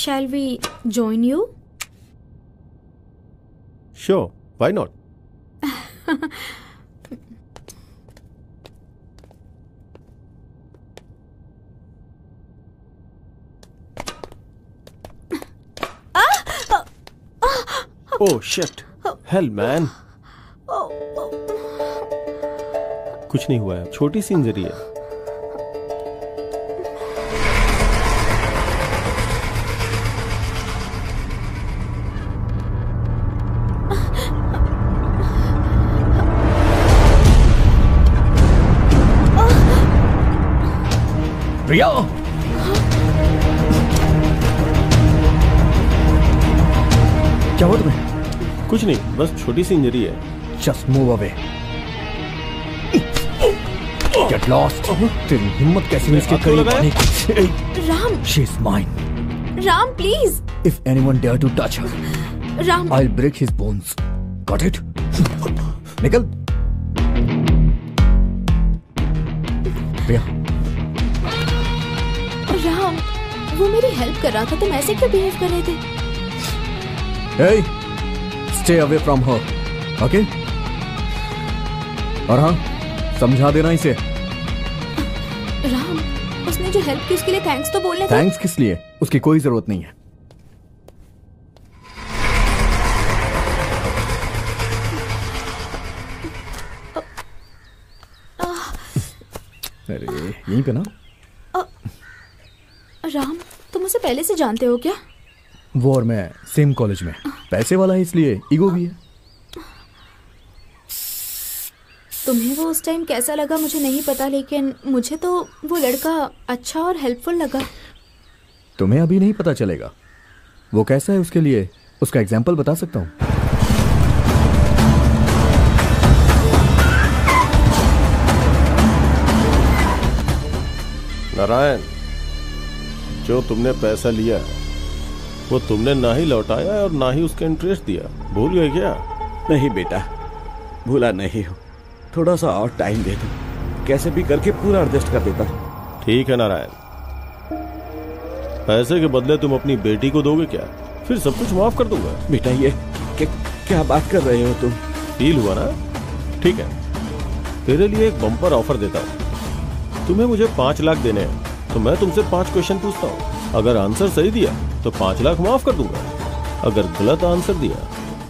Shall we join you? Sure, why not? Oh shit! Hell man! कुछ नहीं हुआ है, छोटी सी इंजरी है। प्रिया, क्या हुआ तुम्हें? कुछ नहीं, बस छोटी सी इंजरी है। Just move away. Get lost. तेरी हिम्मत कैसी है इसके करीब आने की? Ram, She's mine. Ram please. If anyone dare to touch her, Ram, I'll break his bones. Got it? निकल। प्रिया, राम, वो मेरी हेल्प कर रहा था, तुम ऐसे क्यों बिहेव कर रहे थे? Hey, stay away from her. Okay? और हाँ, समझा देना इसे। राम, उसने जो हेल्प की उसके लिए थैंक्स तो बोलने थे। थैंक्स किस लिए? उसकी कोई जरूरत नहीं है। अरे यहीं पे ना। राम, तुम उसे पहले से जानते हो क्या? वो और मैं सेम कॉलेज में। पैसे वाला है इसलिए ईगो भी है। तुम्हें वो उस टाइम कैसा लगा मुझे नहीं पता, लेकिन मुझे तो वो लड़का अच्छा और हेल्पफुल लगा। तुम्हें अभी नहीं पता चलेगा वो कैसा है। उसके लिए उसका एग्जाम्पल बता सकता हूँ। नारायण, जो तुमने पैसा लिया वो तुमने ना ही लौटाया और ना ही उसका इंटरेस्ट दिया। भूल गए क्या? नहीं बेटा, भूला नहीं हो। थोड़ा सा और टाइम दे दो, कैसे भी करके पूरा एडजस्ट कर देता हूं। ठीक है नारायण, पैसे के बदले तुम अपनी बेटी को दोगे क्या? फिर सब कुछ माफ कर दूंगा। बेटा ये क्या बात कर रहे हो तुम? फील हुआ ना? ठीक है, तेरे लिए एक बम्पर ऑफर देता हूँ। तुम्हें मुझे 5 लाख देने हैं, तो मैं तुमसे 5 क्वेश्चन पूछता हूँ। अगर आंसर सही दिया तो 5 लाख माफ कर दूंगा। अगर गलत आंसर दिया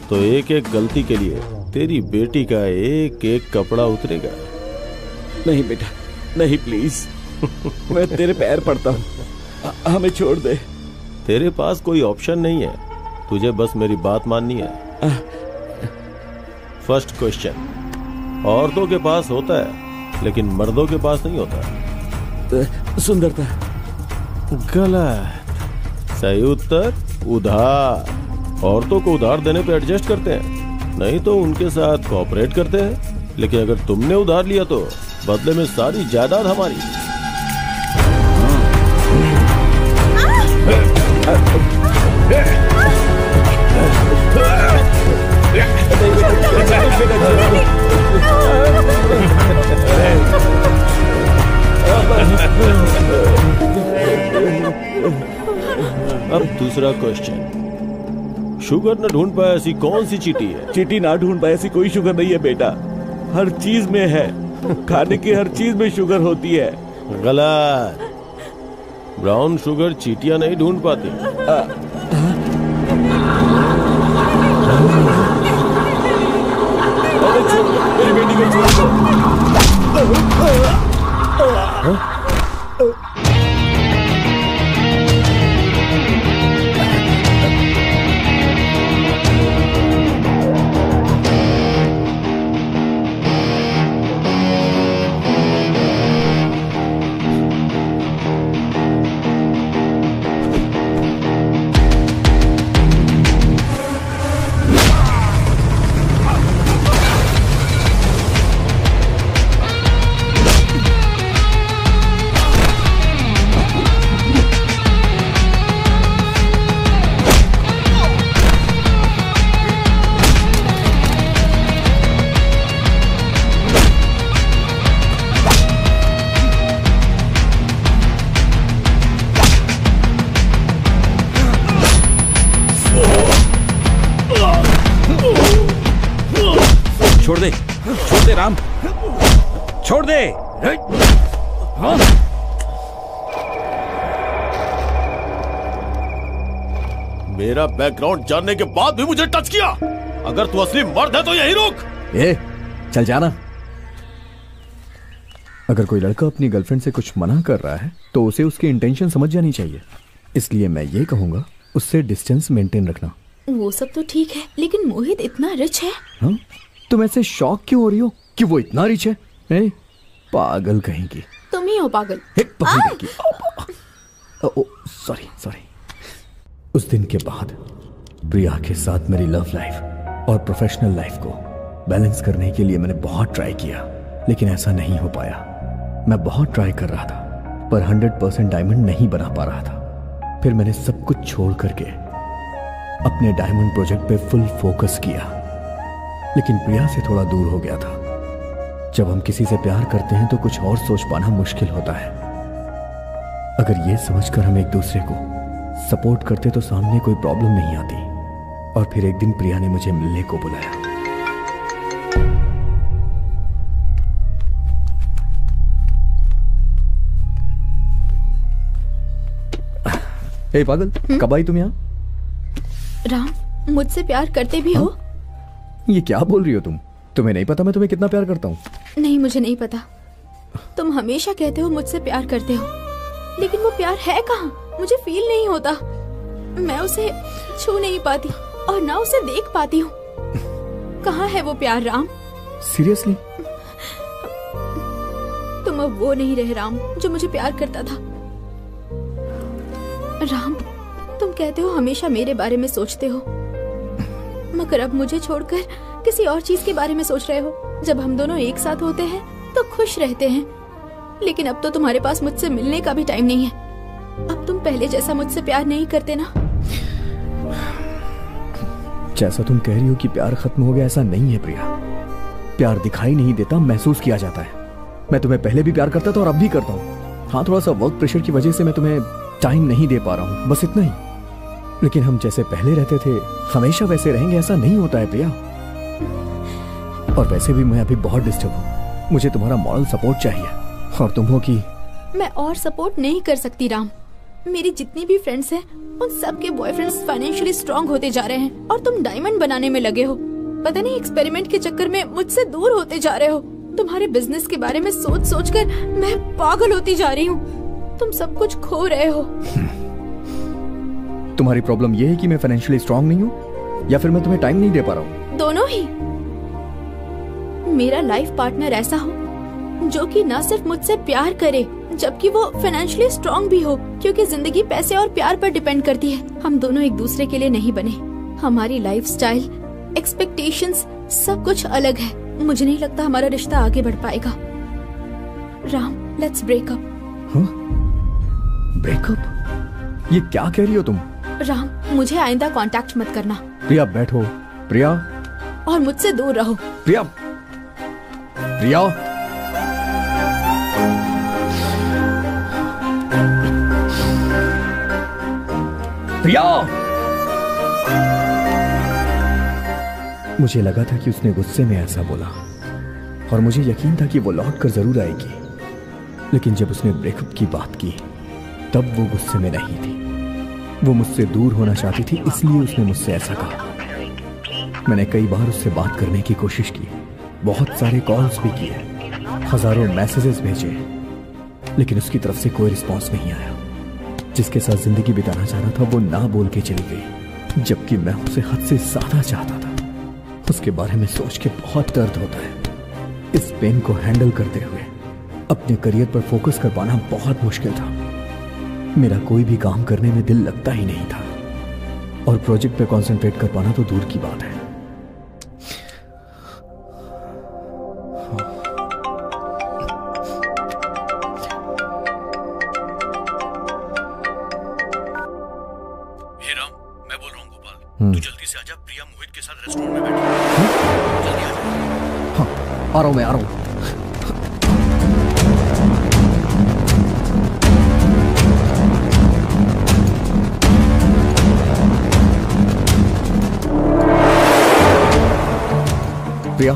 तो एक एक गलती के लिए तेरी बेटी का एक एक कपड़ा उतरेगा। नहीं बेटा, नहीं प्लीज। मैं तेरे पैर पड़ता हूँ, हमें छोड़ दे। तेरे पास कोई ऑप्शन नहीं है, तुझे बस मेरी बात माननी है। फर्स्ट क्वेश्चन, औरतों के पास होता है लेकिन मर्दों के पास नहीं होता। सुंदरता। गलत। सही उत्तर उधार। औरतों को उधार देने पे एडजस्ट करते हैं, नहीं तो उनके साथ कोऑपरेट करते हैं। लेकिन अगर तुमने उधार लिया तो बदले में सारी जायदाद हमारी। अब दूसरा क्वेश्चन, शुगर न ढूंढ पाए ऐसी कौन सी चीटी है? चीटी ना ढूंढ पाए ऐसी कोई शुगर नहीं है बेटा, हर चीज में है। खाने की हर चीज में शुगर होती है। गलत। ब्राउन शुगर चीटियां नहीं ढूंढ पाती। मेरी बेटी को छोड़ दो। छोड़ दे राम, छोड़ दे। हाँ? मेरा बैकग्राउंड जानने के बाद भी मुझे टच किया। अगर तू असली मर्द है तो यही रुक। ए, चल जाना। अगर कोई लड़का अपनी गर्लफ्रेंड से कुछ मना कर रहा है तो उसे उसकी इंटेंशन समझ जानी चाहिए। इसलिए मैं ये कहूंगा उससे डिस्टेंस मेंटेन रखना। वो सब तो ठीक है, लेकिन मोहित इतना रिच है। हाँ? तुम ऐसे शॉक क्यों हो रही हो कि वो इतना रिच है? पागल कहेंगी। तुम ही हो पागल। सॉरी। उस दिन के बाद प्रिया के साथ मेरी लव लाइफ और प्रोफेशनल लाइफ को बैलेंस करने के लिए मैंने बहुत ट्राई किया, लेकिन ऐसा नहीं हो पाया। मैं बहुत ट्राई कर रहा था पर 100% डायमंड नहीं बना पा रहा था। फिर मैंने सब कुछ छोड़ करके अपने डायमंड प्रोजेक्ट पे फुल फोकस किया, लेकिन प्रिया से थोड़ा दूर हो गया था। जब हम किसी से प्यार करते हैं तो कुछ और सोच पाना मुश्किल होता है। अगर ये समझकर हम एक दूसरे को सपोर्ट करते तो सामने कोई प्रॉब्लम नहीं आती। और फिर एक दिन प्रिया ने मुझे मिलने को बुलाया। ए पागल, कब आई तुम यहाँ? राम, मुझसे प्यार करते भी हो? ये क्या बोल रही हो तुम? तुम्हें नहीं पता मैं तुम्हें कितना प्यार करता हूँ? नहीं, मुझे नहीं पता। तुम हमेशा कहते हो मुझसे प्यार करते हो, लेकिन वो प्यार है कहाँ? मुझे फील नहीं होता। मैं उसे छू नहीं पाती और ना उसे देख पाती हूँ। कहाँ है वो प्यार राम? सीरियसली? तुम अब वो नहीं रहे राम जो मुझे प्यार करता था। राम, तुम कहते हो हमेशा मेरे बारे में सोचते हो, मगर अब मुझे छोड़कर किसी और चीज के बारे में सोच रहे हो। जब हम दोनों एक साथ होते हैं तो खुश रहते हैं, लेकिन अब तो तुम्हारे पास मुझसे मिलने का भी टाइम नहीं है। अब तुम पहले जैसा मुझसे प्यार नहीं करते ना? जैसा तुम कह रही हो कि प्यार खत्म हो गया, ऐसा नहीं है प्रिया। प्यार दिखाई नहीं देता, महसूस किया जाता है। मैं तुम्हें पहले भी प्यार करता था और अब भी करता हूँ। हाँ, थोड़ा सा वर्क प्रेशर की वजह से मैं तुम्हें टाइम नहीं दे पा रहा हूं, बस इतना ही। लेकिन हम जैसे पहले रहते थे हमेशा वैसे रहेंगे ऐसा नहीं होता है प्रिया। और वैसे भी मैं अभी बहुत डिस्टर्ब हूं, मुझे तुम्हारा मॉरल सपोर्ट चाहिए। और तुम हो कि मैं और सपोर्ट नहीं कर सकती राम। मेरी जितनी भी फ्रेंड्स हैं उन सबके बॉयफ्रेंड्स फाइनेंशियली स्ट्रांग होते जा रहे हैं और तुम डायमंड बनाने में लगे हो। पता नहीं एक्सपेरिमेंट के चक्कर में मुझसे दूर होते जा रहे हो। तुम्हारे बिजनेस के बारे में सोच सोच कर मैं पागल होती जा रही हूँ। तुम सब कुछ खो रहे हो। तुम्हारी प्रॉब्लम ये है कि मैं फाइनेंशियली स्ट्रांग नहीं हूँ या फिर मैं तुम्हें टाइम नहीं दे पा रहा हूँ? दोनों ही। मेरा लाइफ पार्टनर ऐसा हो जो कि न सिर्फ मुझसे प्यार करे जबकि वो फाइनेंशियली स्ट्रांग भी हो, क्योंकि जिंदगी पैसे और प्यार पर डिपेंड करती है। हम दोनों एक दूसरे के लिए नहीं बने। हमारी लाइफस्टाइल, एक्सपेक्टेशंस सब कुछ अलग है। मुझे नहीं लगता हमारा रिश्ता आगे बढ़ पाएगा। Ram, let's break up. Breakup? ये क्या कह रही हो तुम? राम, मुझे आइंदा कांटेक्ट मत करना। प्रिया बैठो। प्रिया। और मुझसे दूर रहो। प्रिया। प्रिया। प्रिया। मुझे लगा था कि उसने गुस्से में ऐसा बोला और मुझे यकीन था कि वो लौट कर जरूर आएगी, लेकिन जब उसने ब्रेकअप की बात की तब वो गुस्से में नहीं थी। वो मुझसे दूर होना चाहती थी, इसलिए उसने मुझसे ऐसा कहा। मैंने कई बार उससे बात करने की कोशिश की, बहुत सारे कॉल्स भी किए, हजारों मैसेजेस भेजे, लेकिन उसकी तरफ से कोई रिस्पॉन्स नहीं आया। जिसके साथ जिंदगी बिताना चाह रहा था वो ना बोल के चली गई, जबकि मैं उसे हद से ज्यादा चाहता था। उसके बारे में सोच के बहुत दर्द होता है। इस पेन को हैंडल करते हुए अपने करियर पर फोकस कर पाना बहुत मुश्किल था। मेरा कोई भी काम करने में दिल लगता ही नहीं था और प्रोजेक्ट पे कंसंट्रेट कर पाना तो दूर की बात है। तू जल्दी से आजा, प्रिया मोहित के साथ रेस्टोरेंट में बैठी है। जल्दी आजा। हाँ, आ रहा हूं, मैं आ रहा हूं। प्रिया,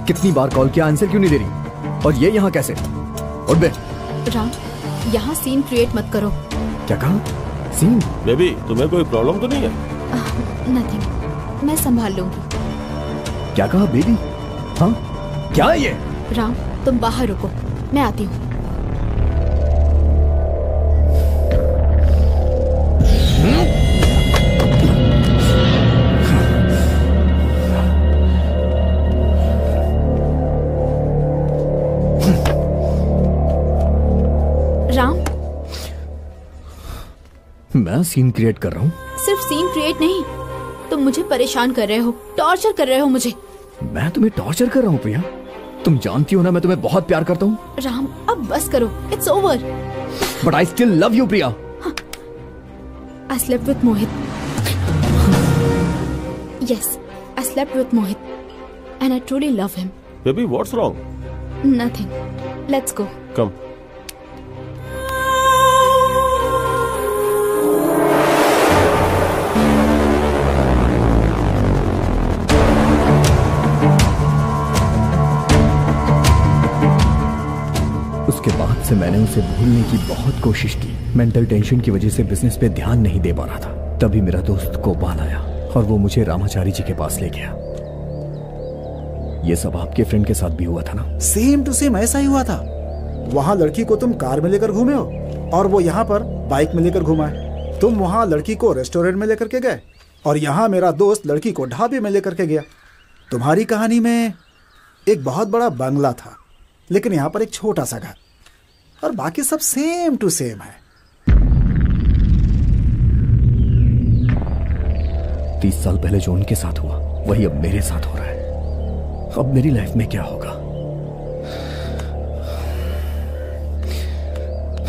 कितनी बार कॉल किया, आंसर क्यों नहीं दे रही? और ये यहाँ कैसे? उठ बे। राम, यहाँ सीन क्रिएट मत करो। क्या कहा? सीन? बेबी, तुम्हें कोई प्रॉब्लम तो नहीं है? नथिंग, मैं संभाल लूंगी। क्या कहा बेबी? हाँ, क्या है ये? राम, तुम बाहर रुको, मैं आती हूँ। राम, मैं सीन क्रिएट कर रहा हूँ? सिर्फ सीन क्रिएट नहीं, तुम मुझे परेशान कर रहे हो, टॉर्चर कर रहे हो मुझे। मैं तुम्हें टॉर्चर कर रहा हूँ प्रिया? तुम जानती हो ना मैं तुम्हें बहुत प्यार करता हूँ। राम, अब बस करो, it's over. But I still love you Priya. I slept with Mohit. Yes, I slept with Mohit and I truly love him. Baby, what's wrong? Nothing, let's go. Come. उसके बाद से मैंने उसे भूलने की बहुत कोशिश की। मेंटल टेंशन की वजह से बिजनेस पे ध्यान नहीं दे पा रहा था। तभी मेरा दोस्त गोपाल आया और वो मुझे रामाचारी जी के पास ले गया। ये सब आपके फ्रेंड के साथ भी हुआ था ना? सेम टू सेम ऐसा ही हुआ था। वहाँ लड़की को तुम कार में लेकर घूमे हो और वो यहाँ पर बाइक में लेकर घुमा है। तुम वहाँ लड़की को रेस्टोरेंट में लेकर के गए और यहाँ मेरा दोस्त लड़की को ढाबे में लेकर के गया। तुम्हारी कहानी में एक बहुत बड़ा बंगला था, लेकिन यहाँ पर एक छोटा सा घर, और बाकी सब सेम टू सेम है। 30 साल पहले जो उनके साथ हुआ वही अब मेरे साथ हो रहा है। अब मेरी लाइफ में क्या होगा?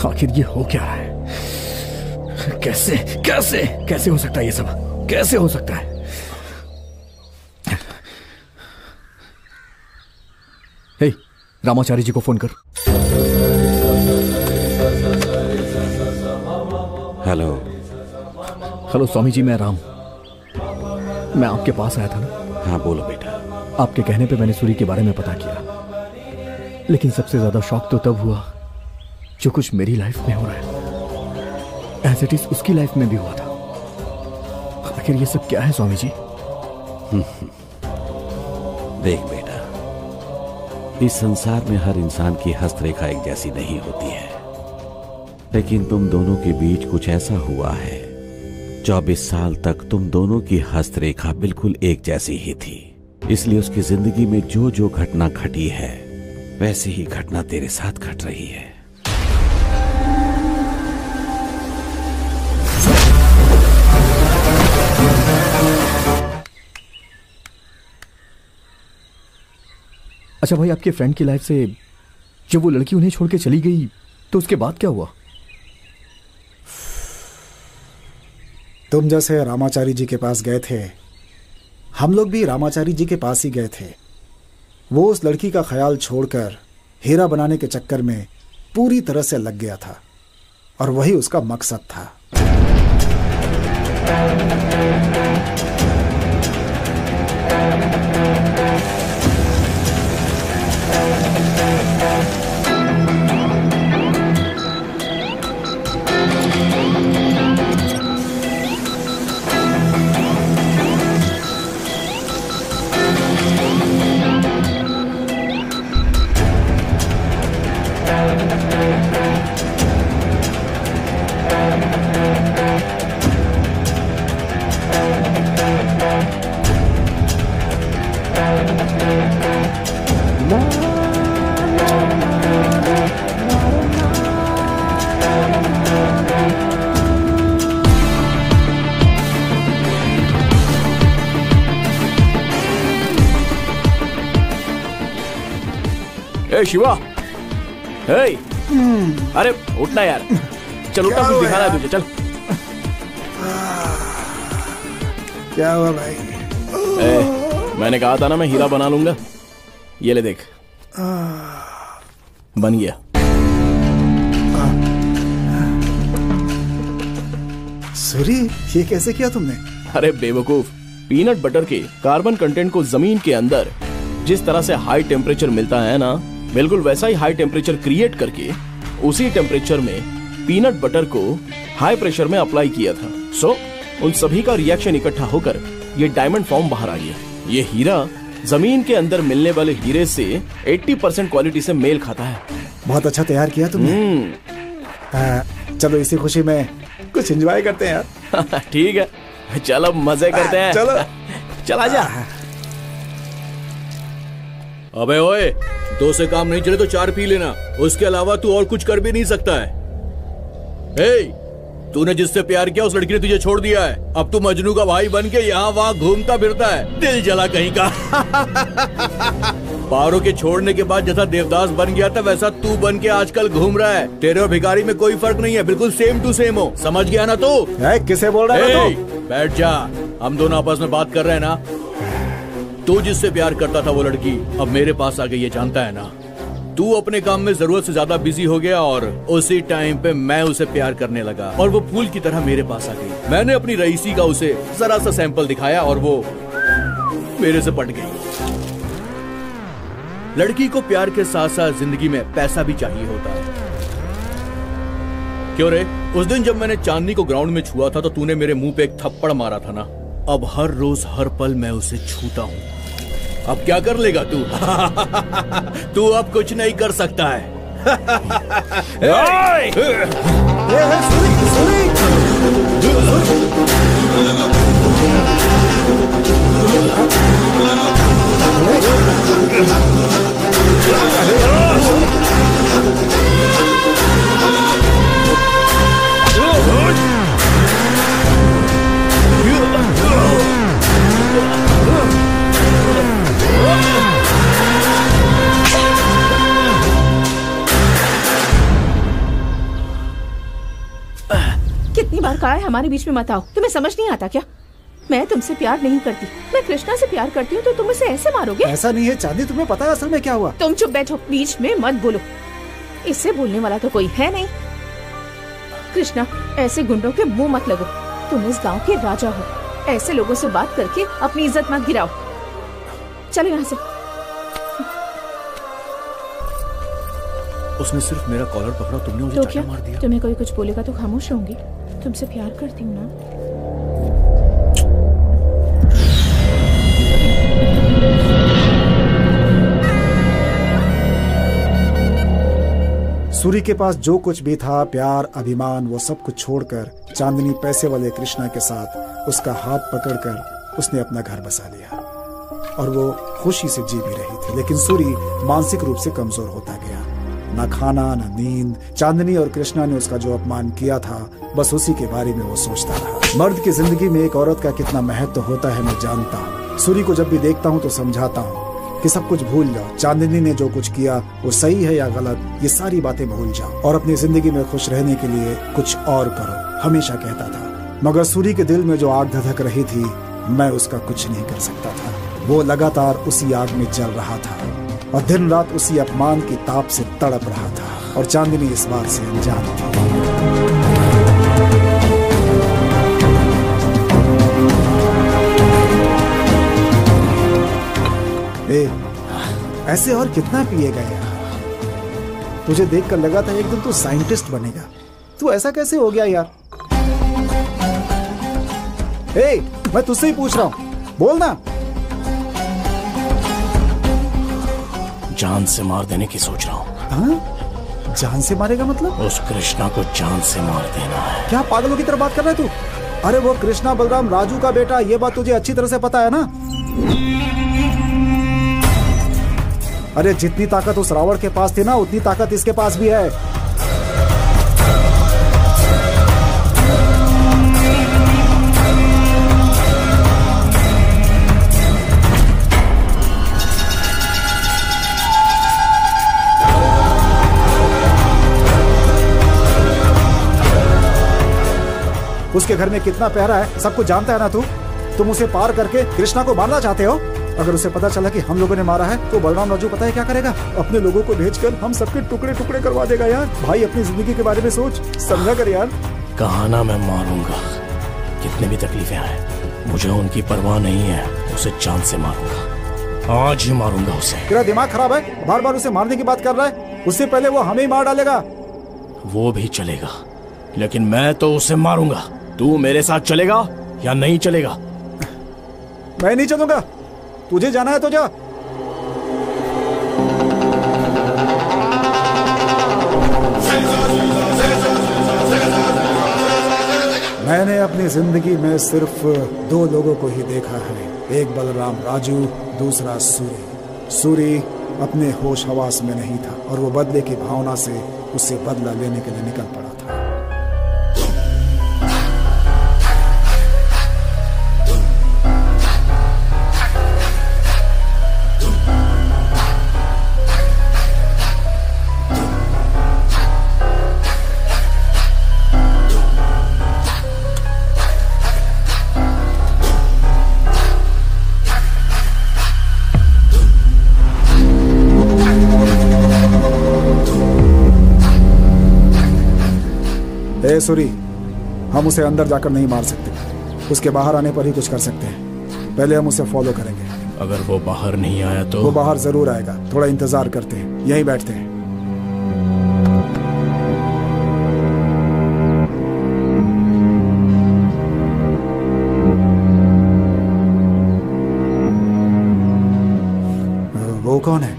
आखिर ये हो क्या रहा है? कैसे कैसे कैसे हो सकता है ये सब? कैसे हो सकता है? हे, रामाचारी जी को फोन कर। हेलो। हेलो स्वामी जी, मैं राम। मैं आपके पास आया था ना। हाँ बोलो बेटा। आपके कहने पे मैंने सूरी के बारे में पता किया, लेकिन सबसे ज्यादा शौक तो तब हुआ जो कुछ मेरी लाइफ में हो रहा है एज इट इज उसकी लाइफ में भी हुआ था। आखिर ये सब क्या है स्वामी जी? देख बेटा, इस संसार में हर इंसान की हस्तरेखा एक जैसी नहीं होती है, लेकिन तुम दोनों के बीच कुछ ऐसा हुआ है। 24 साल तक तुम दोनों की हस्तरेखा बिल्कुल एक जैसी ही थी, इसलिए उसकी जिंदगी में जो जो घटना घटी है वैसी ही घटना तेरे साथ घट रही है। अच्छा भाई, आपके फ्रेंड की लाइफ से जब वो लड़की उन्हें छोड़ के चली गई तो उसके बाद क्या हुआ? तुम जैसे रामाचारी जी के पास गए थे, हम लोग भी रामाचारी जी के पास ही गए थे। वो उस लड़की का ख्याल छोड़कर हीरा बनाने के चक्कर में पूरी तरह से लग गया था, और वही उसका मकसद था। शिवा, हे, अरे उठना यार, चल उठना, कुछ दिखाना है तुझे, चल। क्या हुआ भाई? मैंने कहा था ना मैं हीरा बना लूंगा। ये ले देख, बन गया। सूरी, ये कैसे किया तुमने? अरे बेवकूफ, पीनट बटर के कार्बन कंटेंट को जमीन के अंदर जिस तरह से हाई टेम्परेचर मिलता है ना, बिल्कुल वैसा ही हाई टेम्परेचर क्रिएट करके उसी टेम्परेचर में पीनट बटर को हाई प्रेशर में अप्लाई किया था। सो उन सभी का रिएक्शन इकट्ठा होकर ये डायमंड फॉर्म बाहर आ गया। ये हीरा जमीन के अंदर मिलने वाले हीरे से 80% क्वालिटी से मेल खाता है। बहुत अच्छा तैयार किया तुमने। चलो इसी खुशी में कुछ एंजॉय करते हैं यार। ठीक है, चल अब मजे करते हैं। चलो चला जा। अबे ओए, 2 से काम नहीं चले तो 4 पी लेना, उसके अलावा तू और कुछ कर भी नहीं सकता है। तूने जिससे प्यार किया उस लड़की ने तुझे छोड़ दिया है। अब तू मजनू का भाई बन के यहाँ वहाँ घूमता फिरता है, दिल जला कहीं का। पारो के छोड़ने के बाद जैसा देवदास बन गया था वैसा तू बन के आजकल घूम रहा है। तेरे और भिखारी में कोई फर्क नहीं है, बिल्कुल सेम टू सेम हो। समझ गया ना तू? किसे बोल रहा है? बैठ जा, हम दोनों आपस में बात कर रहे हैं ना। तू जिससे प्यार करता था वो लड़की अब मेरे पास आ गई, ये जानता है ना। तू अपने काम में जरूरत से ज्यादा बिजी हो गया और उसी टाइम पे मैं उसे प्यार करने लगा और वो फूल की तरह मेरे पास आ गई। मैंने अपनी रईसी का उसे जरा सा सैंपल दिखाया और वो मेरे से पट गई। लड़की को प्यार के साथ साथ जिंदगी में पैसा भी चाहिए होता है। क्यों रे? उस दिन जब मैंने चांदनी को ग्राउंड में छुआ था तो तूने मेरे मुंह पे एक थप्पड़ मारा था ना। अब हर रोज हर पल मैं उसे छूता हूँ। अब क्या कर लेगा तू? तू अब कुछ नहीं कर सकता है। कितनी बार कहा है हमारे बीच में मत आओ, तुम्हें समझ नहीं आता क्या? मैं तुमसे प्यार नहीं करती, मैं कृष्णा से प्यार करती हूँ, तो तुम इसे ऐसे मारोगे? ऐसा नहीं है चांदी, तुम्हें पता है असल में क्या हुआ? तुम चुप बैठो, बीच में मत बोलो। इससे बोलने वाला तो कोई है नहीं। कृष्णा, ऐसे गुंडों के मुंह मत लगो। तुम इस गांव के राजा हो, ऐसे लोगों से बात करके अपनी इज्जत मत गिराओ। चलो यहाँ से। उसने सिर्फ मेरा कॉलर पकड़ा, तुमने मुझे तो चाटा क्या मार दिया। तुम्हें कोई कुछ बोलेगा तो खामोश रहूंगी। तुमसे प्यार करती हूँ ना। सूरी के पास जो कुछ भी था, प्यार, अभिमान, वो सब कुछ छोड़कर चांदनी पैसे वाले कृष्णा के साथ उसका हाथ पकड़कर उसने अपना घर बसा लिया और वो खुशी से जी भी रही थी। लेकिन सूरी मानसिक रूप से कमजोर होता गया। ना खाना, ना नींद। चांदनी और कृष्णा ने उसका जो अपमान किया था, बस उसी के बारे में वो सोचता रहा। मर्द की जिंदगी में एक औरत का कितना महत्व होता है मैं जानता हूँ। सूरी को जब भी देखता हूँ तो समझाता हूँ कि सब कुछ भूल जाओ। चांदनी ने जो कुछ किया वो सही है या गलत, ये सारी बातें भूल जाओ और अपनी जिंदगी में खुश रहने के लिए कुछ और करो, हमेशा कहता था। मगर सूरी के दिल में जो आग धधक रही थी, मैं उसका कुछ नहीं कर सकता था। वो लगातार उसी आग में जल रहा था और दिन रात उसी अपमान की ताप से तड़प रहा था और चांदनी इस बात से अनजान थी। ऐसे और कितना पिएगा यार? तुझे देखकर लगा था एक दिन तू साइंटिस्ट बनेगा। तू ऐसा कैसे हो गया यार? मैं तुझसे ही पूछ रहा हूँ, बोल ना। जान से मार देने की सोच रहा हूँ। जान से मारेगा मतलब? उस कृष्णा को जान से मार देना है। क्या पागलों की तरह बात कर रहा है तू? अरे वो कृष्णा बलराम राजू का बेटा, ये बात तुझे अच्छी तरह से पता है ना? अरे जितनी ताकत उस रावण के पास थी ना, उतनी ताकत इसके पास भी है। उसके घर में कितना पहरा है सब कुछ जानता है ना तू? तुम उसे पार करके कृष्णा को मारना चाहते हो। अगर उसे पता चला कि हम लोगों ने मारा है तो बलराम राजू पता है क्या करेगा? अपने लोगों को भेजकर हम सबके टुकड़े टुकड़े करवा देगा यार। भाई अपनी जिंदगी के बारे में सोच, समझा कर यार। कहा ना मैं मारूंगा, कितने भी तकलीफें आए मुझे उनकी परवाह नहीं है। उसे जान से मारूंगा, आज ही मारूंगा उसे। तेरा दिमाग खराब है? बार बार उसे मारने की बात कर रहा है। उससे पहले वो हमें ही मार डालेगा। वो भी चलेगा, लेकिन मैं तो उसे मारूंगा। तू मेरे साथ चलेगा या नहीं चलेगा? मैं नहीं चलूंगा। तुझे जाना है तो जा। मैंने अपनी जिंदगी में सिर्फ 2 लोगों को ही देखा है, एक बलराम राजू, दूसरा सूरी। सूरी अपने होश हवास में नहीं था और वो बदले की भावना से उससे बदला लेने के लिए निकल पड़ा था। सूरी, हम उसे अंदर जाकर नहीं मार सकते। उसके बाहर आने पर ही कुछ कर सकते हैं। पहले हम उसे फॉलो करेंगे। अगर वो बाहर नहीं आया तो? वो बाहर जरूर आएगा। थोड़ा इंतजार करते हैं, यहीं बैठते हैं। वो कौन है?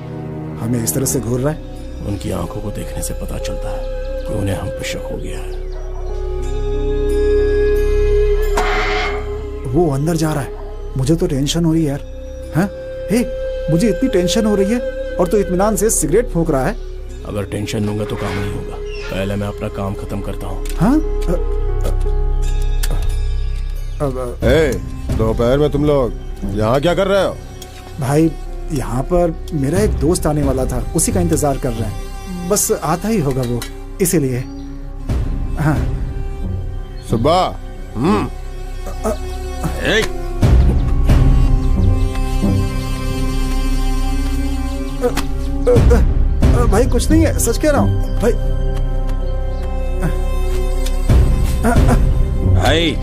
हमें इस तरह से घूर रहा है। उनकी आंखों को देखने से पता चलता है कि उन्हें हम पे शक हो गया है। वो अंदर जा रहा है। मुझे तो टेंशन हो रही है यार। हाँ? मुझे इतनी टेंशन हो रही है और तो इत्मीनान से सिगरेट फूंक रहा है। अगर टेंशन लूंगा तो काम नहीं होगा। पहले मैं अपना काम खत्म करता हूँ। हाँ? दोपहर में तुम लोग यहाँ क्या कर रहे हो? भाई यहाँ पर मेरा एक दोस्त आने वाला था, उसी का इंतजार कर रहे हैं। बस आता ही होगा वो, इसीलिए। हाँ सुब्बा। भाई कुछ नहीं है, सच कह रहा हूँ भाई। भाई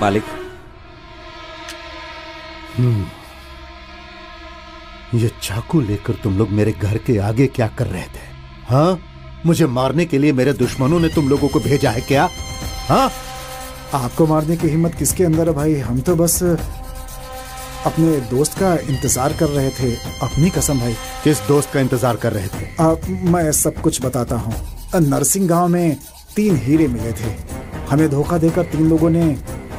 मालिक। ये चाकू लेकर तुम लोग मेरे घर के आगे क्या कर रहे थे? हाँ, मुझे मारने के लिए मेरे दुश्मनों ने तुम लोगों को भेजा है क्या? हाँ, आपको मारने की हिम्मत किसके अंदर है भाई? हम तो बस अपने दोस्त का इंतजार कर रहे थे। अपनी कसम भाई। किस दोस्त का इंतजार कर रहे थे? मैं सब कुछ बताता हूँ। नरसिंह गांव में 3 हीरे मिले थे। हमें धोखा देकर 3 लोगों ने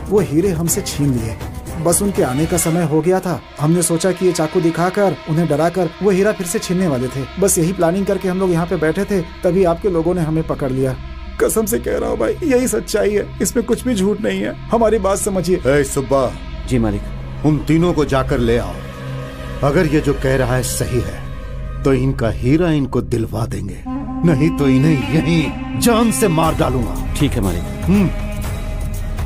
वो हीरे हमसे छीन लिए। बस उनके आने का समय हो गया था। हमने सोचा कि ये चाकू दिखाकर उन्हें डराकर वो हीरा फिर से छीनने वाले थे। बस यही प्लानिंग करके हम लोग यहाँ पे बैठे थे, तभी आपके लोगों ने हमें पकड़ लिया। कसम से कह रहा हूँ भाई, यही सच्चाई है, इसमें कुछ भी झूठ नहीं है। हमारी बात समझिए। सुब्बा। जी मालिक। उन तीनों को जाकर ले आओ। अगर ये जो कह रहा है सही है तो इनका हीरा इनको दिलवा देंगे, नहीं तो इन्हें यहीं जान से मार डालूंगा। ठीक है मालिक।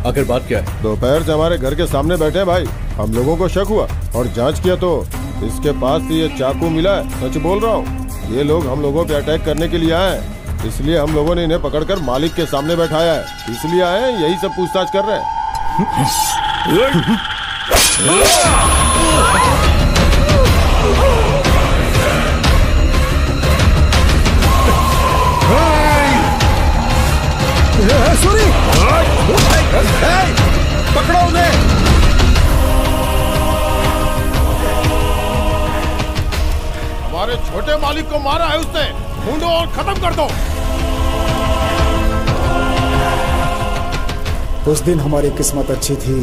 आखिर बात क्या है? दोपहर से हमारे घर के सामने बैठे हैं भाई। हम लोगों को शक हुआ और जांच किया तो इसके पास से ये चाकू मिला है। सच बोल रहा हूँ, ये लोग हम लोगों पे अटैक करने के लिए आए हैं। इसलिए हम लोगों ने इन्हें पकड़कर मालिक के सामने बैठाया है। इसलिए आए हैं, यही सब पूछताछ कर रहे हैं। पकड़ो उन्हें। हमारे छोटे मालिक को मारा है उसने, ढूंढो और खत्म कर दो। उस दिन हमारी किस्मत अच्छी थी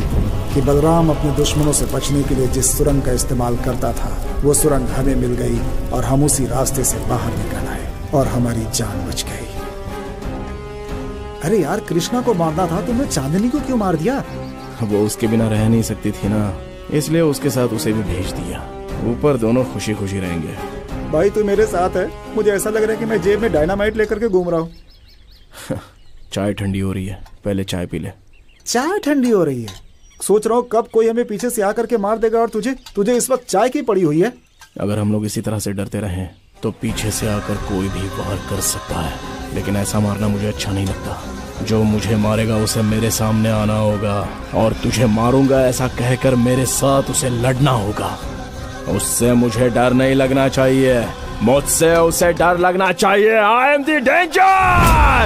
कि बलराम अपने दुश्मनों से बचने के लिए जिस सुरंग का इस्तेमाल करता था, वो सुरंग हमें मिल गई और हम उसी रास्ते से बाहर निकल आए और हमारी जान बच गई। अरे यार, कृष्णा को मारना था, तुमने चांदनी को क्यों मार दिया? वो उसके बिना रह नहीं सकती थी ना, इसलिए उसके साथ उसे भी भेज दिया। ऊपर दोनों खुशी खुशी रहेंगे। भाई तू मेरे साथ है, मुझे ऐसा लग रहा है कि मैं जेब में डायनामाइट लेकर के घूम रहा हूँ। चाय ठंडी हो रही है, पहले चाय पी ले। चाय ठंडी हो रही है? सोच रहा हूँ कब कोई हमें पीछे से आकर के मार देगा और तुझे इस वक्त चाय की पड़ी हुई है। अगर हम लोग इसी तरह से डरते रहे तो पीछे से आकर कोई भी वार कर सकता है, लेकिन ऐसा मारना मुझे अच्छा नहीं लगता। जो मुझे मारेगा उसे मेरे सामने आना होगा और तुझे मारूंगा ऐसा कहकर मेरे साथ उसे लड़ना होगा। उससे मुझे डर नहीं लगना चाहिए, मुझसे उसे डर लगना चाहिए। I am the danger.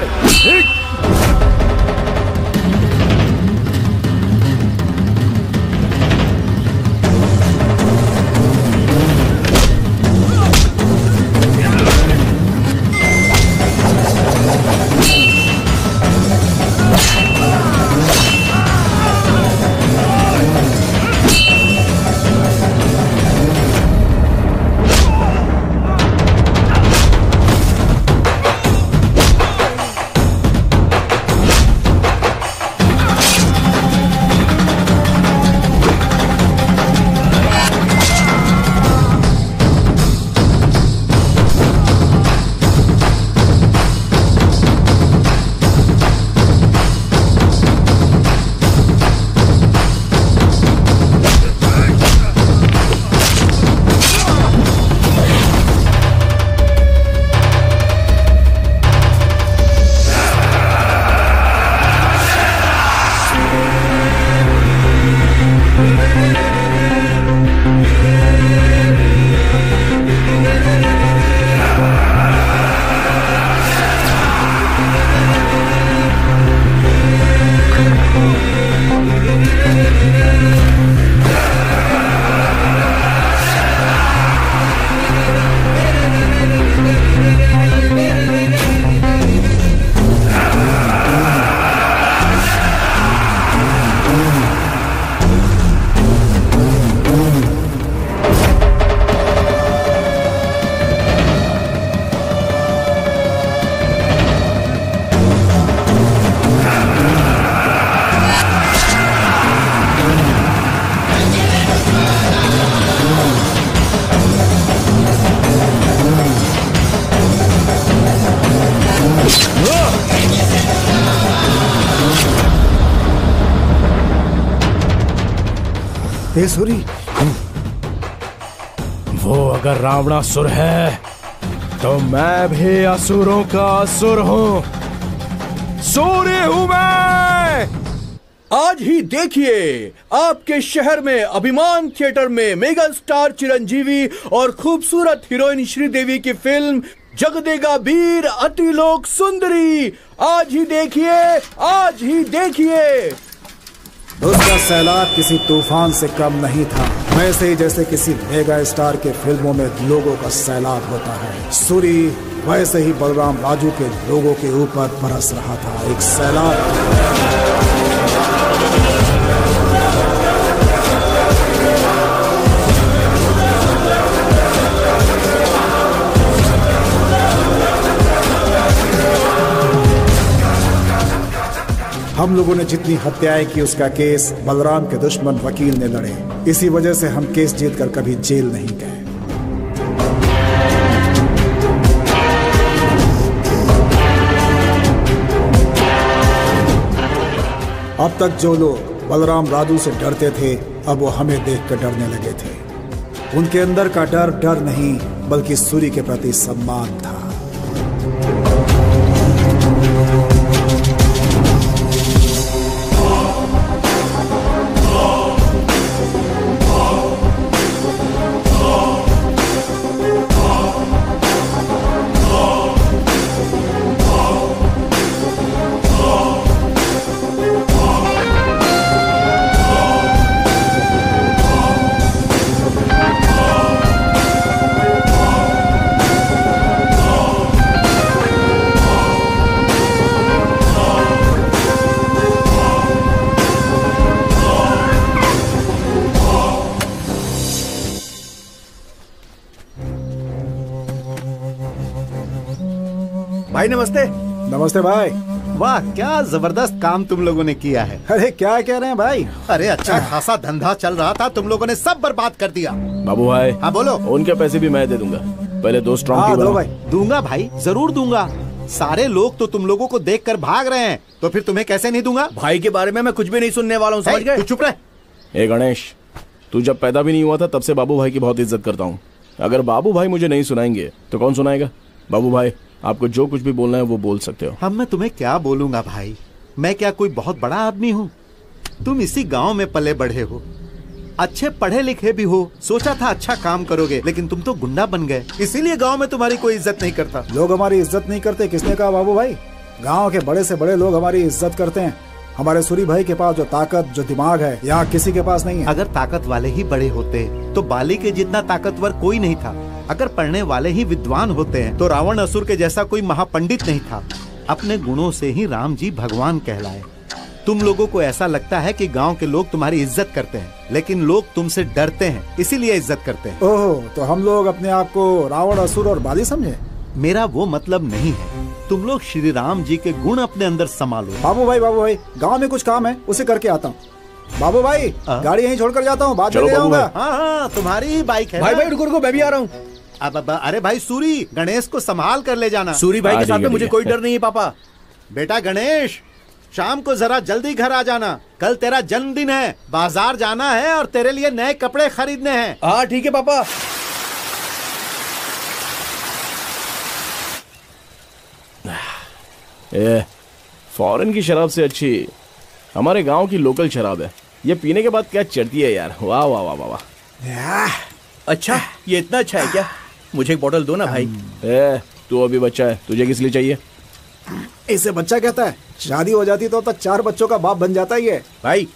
Hey Suri, वो अगर रावणासुर है तो मैं भी असुरों का असुर हूँ। सूर्य हूँ मैं। आज ही देखिए आपके शहर में अभिमान थिएटर में मेगा स्टार चिरंजीवी और खूबसूरत हीरोइन श्रीदेवी की फिल्म जगदेगा वीर अतिलोक सुंदरी। आज ही देखिए, आज ही देखिए। उसका सैलाब किसी तूफान से कम नहीं था, वैसे ही जैसे किसी मेगा स्टार के फिल्मों में लोगों का सैलाब होता है, सूरी वैसे ही बलराम राजू के लोगों के ऊपर बरस रहा था एक सैलाब। हम लोगों ने जितनी हत्याएं की उसका केस बलराम के दुश्मन वकील ने लड़े। इसी वजह से हम केस जीतकर कभी जेल नहीं गए। अब तक जो लोग बलराम राजू से डरते थे, अब वो हमें देखकर डरने लगे थे। उनके अंदर का डर डर नहीं बल्कि सूरी के प्रति सम्मान था। भाई नमस्ते। नमस्ते भाई। वाह क्या जबरदस्त काम तुम लोगों ने किया है। अरे क्या कह रहे हैं भाई? अरे अच्छा खासा धंधा चल रहा था, तुम लोगों ने सब बर्बाद कर दिया। बाबू भाई। हाँ बोलो। उनके पैसे भी मैं दे दूंगा, पहले 2 स्ट्रॉन्ग टी दो भाई। दूंगा भाई, जरूर दूंगा। सारे लोग तो तुम लोगों को देखकर भाग रहे हैं, तो फिर तुम्हें कैसे नहीं दूंगा? भाई के बारे में मैं कुछ भी नहीं सुनने वाला हूँ, समझ गए? तू चुप रह। ए गणेश, तू जब पैदा भी नहीं हुआ था तब से बाबू भाई की बहुत इज्जत करता हूँ। अगर बाबू भाई मुझे नहीं सुनाएंगे तो कौन सुनाएगा? बाबू भाई आपको जो कुछ भी बोलना है वो बोल सकते हो। हम मैं तुम्हें क्या बोलूंगा भाई, मैं क्या कोई बहुत बड़ा आदमी हूँ? तुम इसी गांव में पले बढ़े हो, अच्छे पढ़े लिखे भी हो, सोचा था अच्छा काम करोगे, लेकिन तुम तो गुंडा बन गए, इसीलिए गांव में तुम्हारी कोई इज्जत नहीं करता। लोग हमारी इज्जत नहीं करते, किसने कहा बाबू भाई? गांव के बड़े से बड़े लोग हमारी इज्जत करते हैं। हमारे सूरी भाई के पास जो ताकत, जो दिमाग है, यहाँ किसी के पास नहीं है। अगर ताकत वाले ही बड़े होते तो बाली के जितना ताकतवर कोई नहीं था। अगर पढ़ने वाले ही विद्वान होते हैं तो रावण असुर के जैसा कोई महापंडित नहीं था। अपने गुणों से ही राम जी भगवान कहलाए। तुम लोगों को ऐसा लगता है कि गांव के लोग तुम्हारी इज्जत करते हैं, लेकिन लोग तुमसे डरते हैं, इसीलिए इज्जत करते हैं। ओह, तो हम लोग अपने आप को रावण, असुर और बाली समझे? मेरा वो मतलब नहीं है। तुम लोग श्री राम जी के गुण अपने अंदर संभालो। बाबू भाई गांव में कुछ काम है, उसे करके आता हूँ। बाबू भाई गाड़ी यहीं छोड़कर जाता हूँ, बाद में ले आऊंगा। हाँ तुम्हारी ही बाइक है। भाई रुको, मैं भी आ रहा हूँ। अब अरे भाई सूरी, गणेश को संभाल कर ले जाना। सूरी भाई के साथ में मुझे कोई डर नहीं है पापा। बेटा गणेश, शाम को जरा जल्दी घर आ जाना, कल तेरा जन्मदिन है, बाजार जाना है और तेरे लिए नए कपड़े खरीदने हैं। हाँ ठीक है पापा। फॉरेन की शराब से अच्छी हमारे गांव की लोकल शराब है। ये पीने के बाद क्या चढ़ती है यार, वाह वाह वाह वाह वाह। अच्छा ये इतना अच्छा है क्या? मुझे एक बोतल दो ना भाई। तू अभी बच्चा है, तुझे किस लिए चाहिए? इसे बच्चा कहता है? शादी हो जाती तो 4 बच्चों का बाप बन जाता ही है। भाई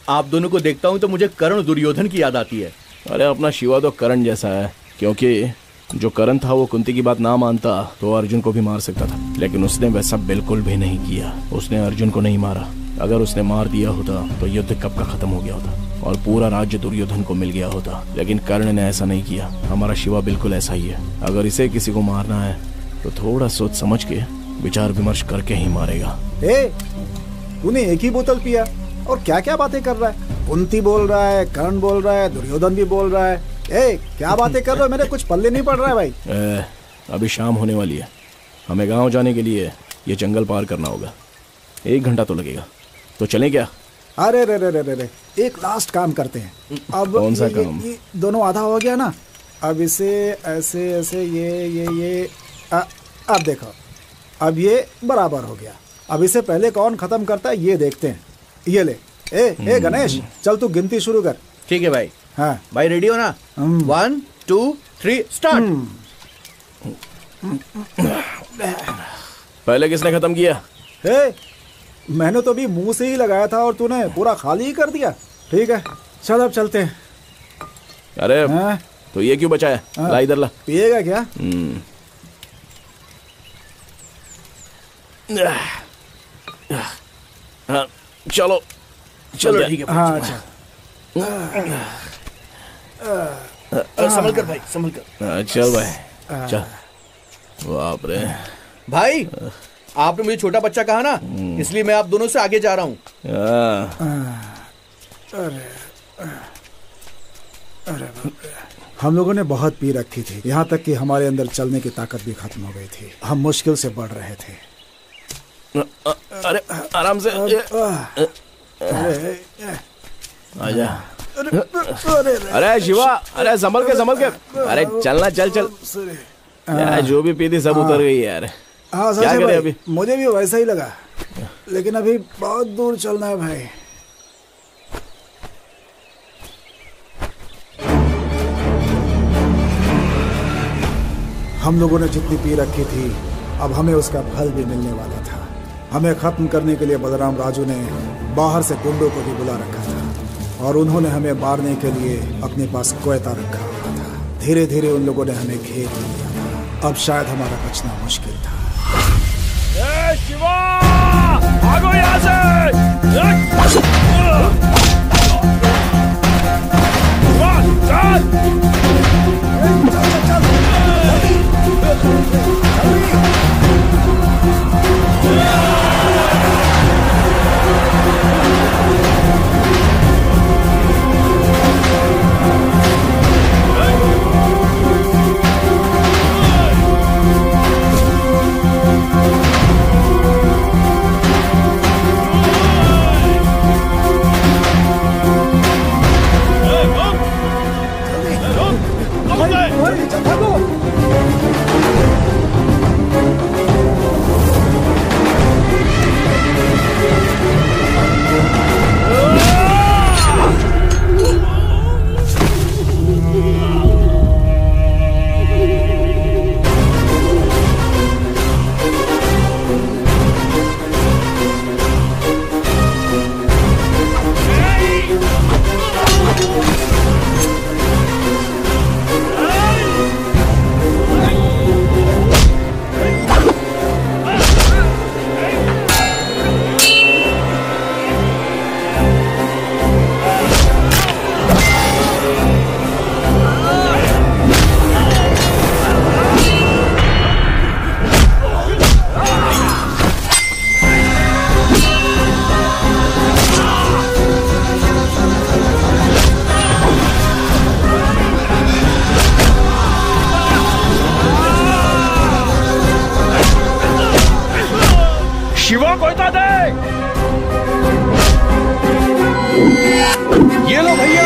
आप दोनों को देखता हूँ तो मुझे कर्ण दुर्योधन की याद आती है। अरे अपना शिवा तो कर्ण जैसा है, क्योंकि जो कर्ण था वो कुंती की बात ना मानता तो अर्जुन को भी मार सकता था, लेकिन उसने वैसा बिल्कुल भी नहीं किया। उसने अर्जुन को नहीं मारा। अगर उसने मार दिया होता तो युद्ध कब का खत्म हो गया होता और पूरा राज्य दुर्योधन को मिल गया होता, लेकिन कर्ण ने ऐसा नहीं किया। हमारा शिवा बिल्कुल ऐसा ही है। अगर इसे किसी को मारना है तो थोड़ा सोच समझ के विचार विमर्श करके ही मारेगा। तूने एक ही बोतल पिया और क्या क्या बातें कर रहा है? कुंती बोल रहा है, कर्ण बोल रहा है, दुर्योधन भी बोल रहा है। क्या बातें कर रहे हो? मेरे कुछ पल्ले नहीं पड़ रहा है भाई। अभी शाम होने वाली है, हमें गांव जाने के लिए ये जंगल पार करना होगा। 1 घंटा तो लगेगा, तो चलें क्या? अरे रे रे रे रे रे, एक लास्ट काम करते हैं। अब कौन सा काम? ये दोनों आधा हो गया ना, अब इसे ऐसे ऐसे ये अब देखो, अब ये बराबर हो गया। अब इसे पहले कौन खत्म करता है ये देखते हैं। ये ले, ए गणेश, चल तू गिनती शुरू कर। ठीक है भाई। हाँ भाई रेडी हो ना? 1 2 3 स्टार्ट। पहले किसने खत्म किया? मैंने तो भी मुंह से ही लगाया था और तूने पूरा खाली ही कर दिया। ठीक है चल अब चलते हैं। अरे तो ये क्यों बचाया? ला इधर ला। पिएगा क्या? हाँ, चलो ठीक है। हाँ अच्छा। संभल कर भाई, संभल कर। चल भाई चल। बाप रे भाई, आपने मुझे छोटा बच्चा कहा ना, इसलिए मैं आप दोनों से आगे जा रहा हूँ। अरे हम लोगों ने बहुत पी रखी थी, यहाँ तक कि हमारे अंदर चलने की ताकत भी खत्म हो गई थी। हम मुश्किल से बढ़ रहे थे। अरे आराम से आजा। अरे शिवा, अरे संभल के। अरे चलना, चल यार, जो भी पी थी सब उतर गई यार। हाँ क्या सच करें है अभी? मुझे भी वैसा ही लगा, लेकिन अभी बहुत दूर चलना है भाई। हम लोगों ने जितनी पी रखी थी, अब हमें उसका फल भी मिलने वाला था। हमें खत्म करने के लिए बलराम राजू ने बाहर से गुंडों को भी बुला रखा था और उन्होंने हमें मारने के लिए अपने पास कोयता रखा हुआ था। धीरे धीरे उन लोगों ने हमें घेर लिया था। अब शायद हमारा बचना मुश्किल था। शिवा, भागो यहाँ से। शिवा कोयता दे। ये लो भैया।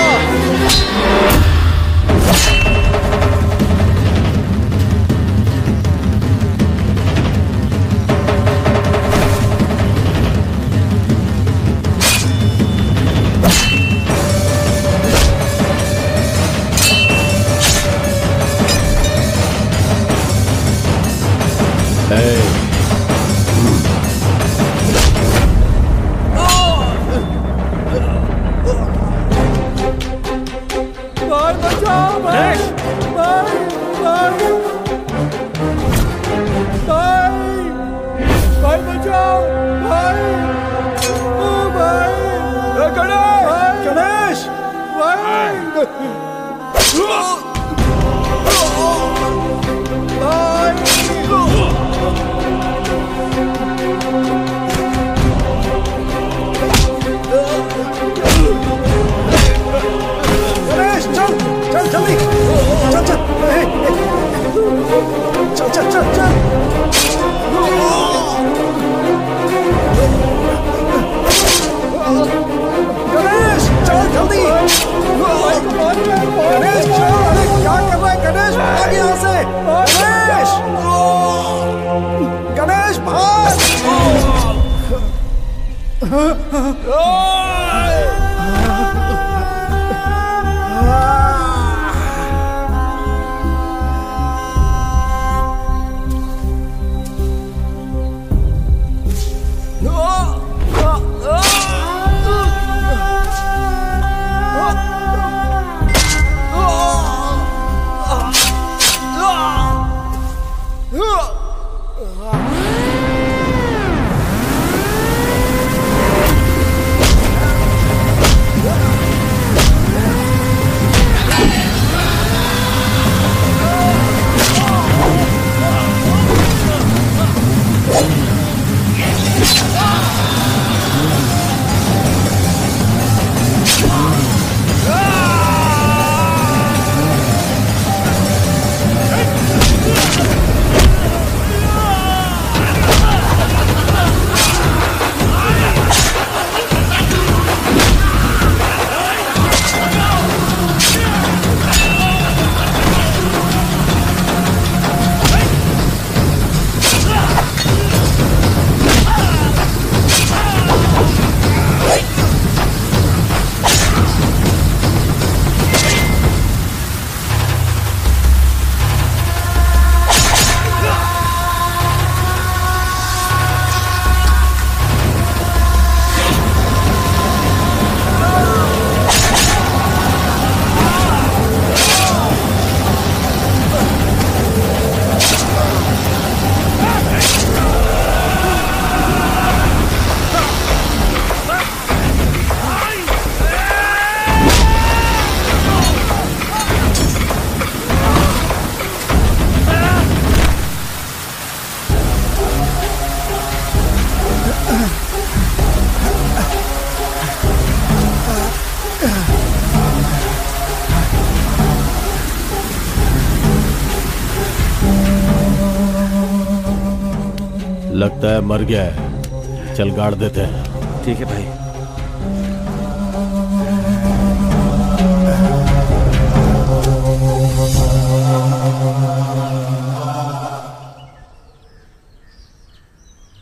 लगता है मर गया है, चल गाड़ देते हैं। ठीक है भाई।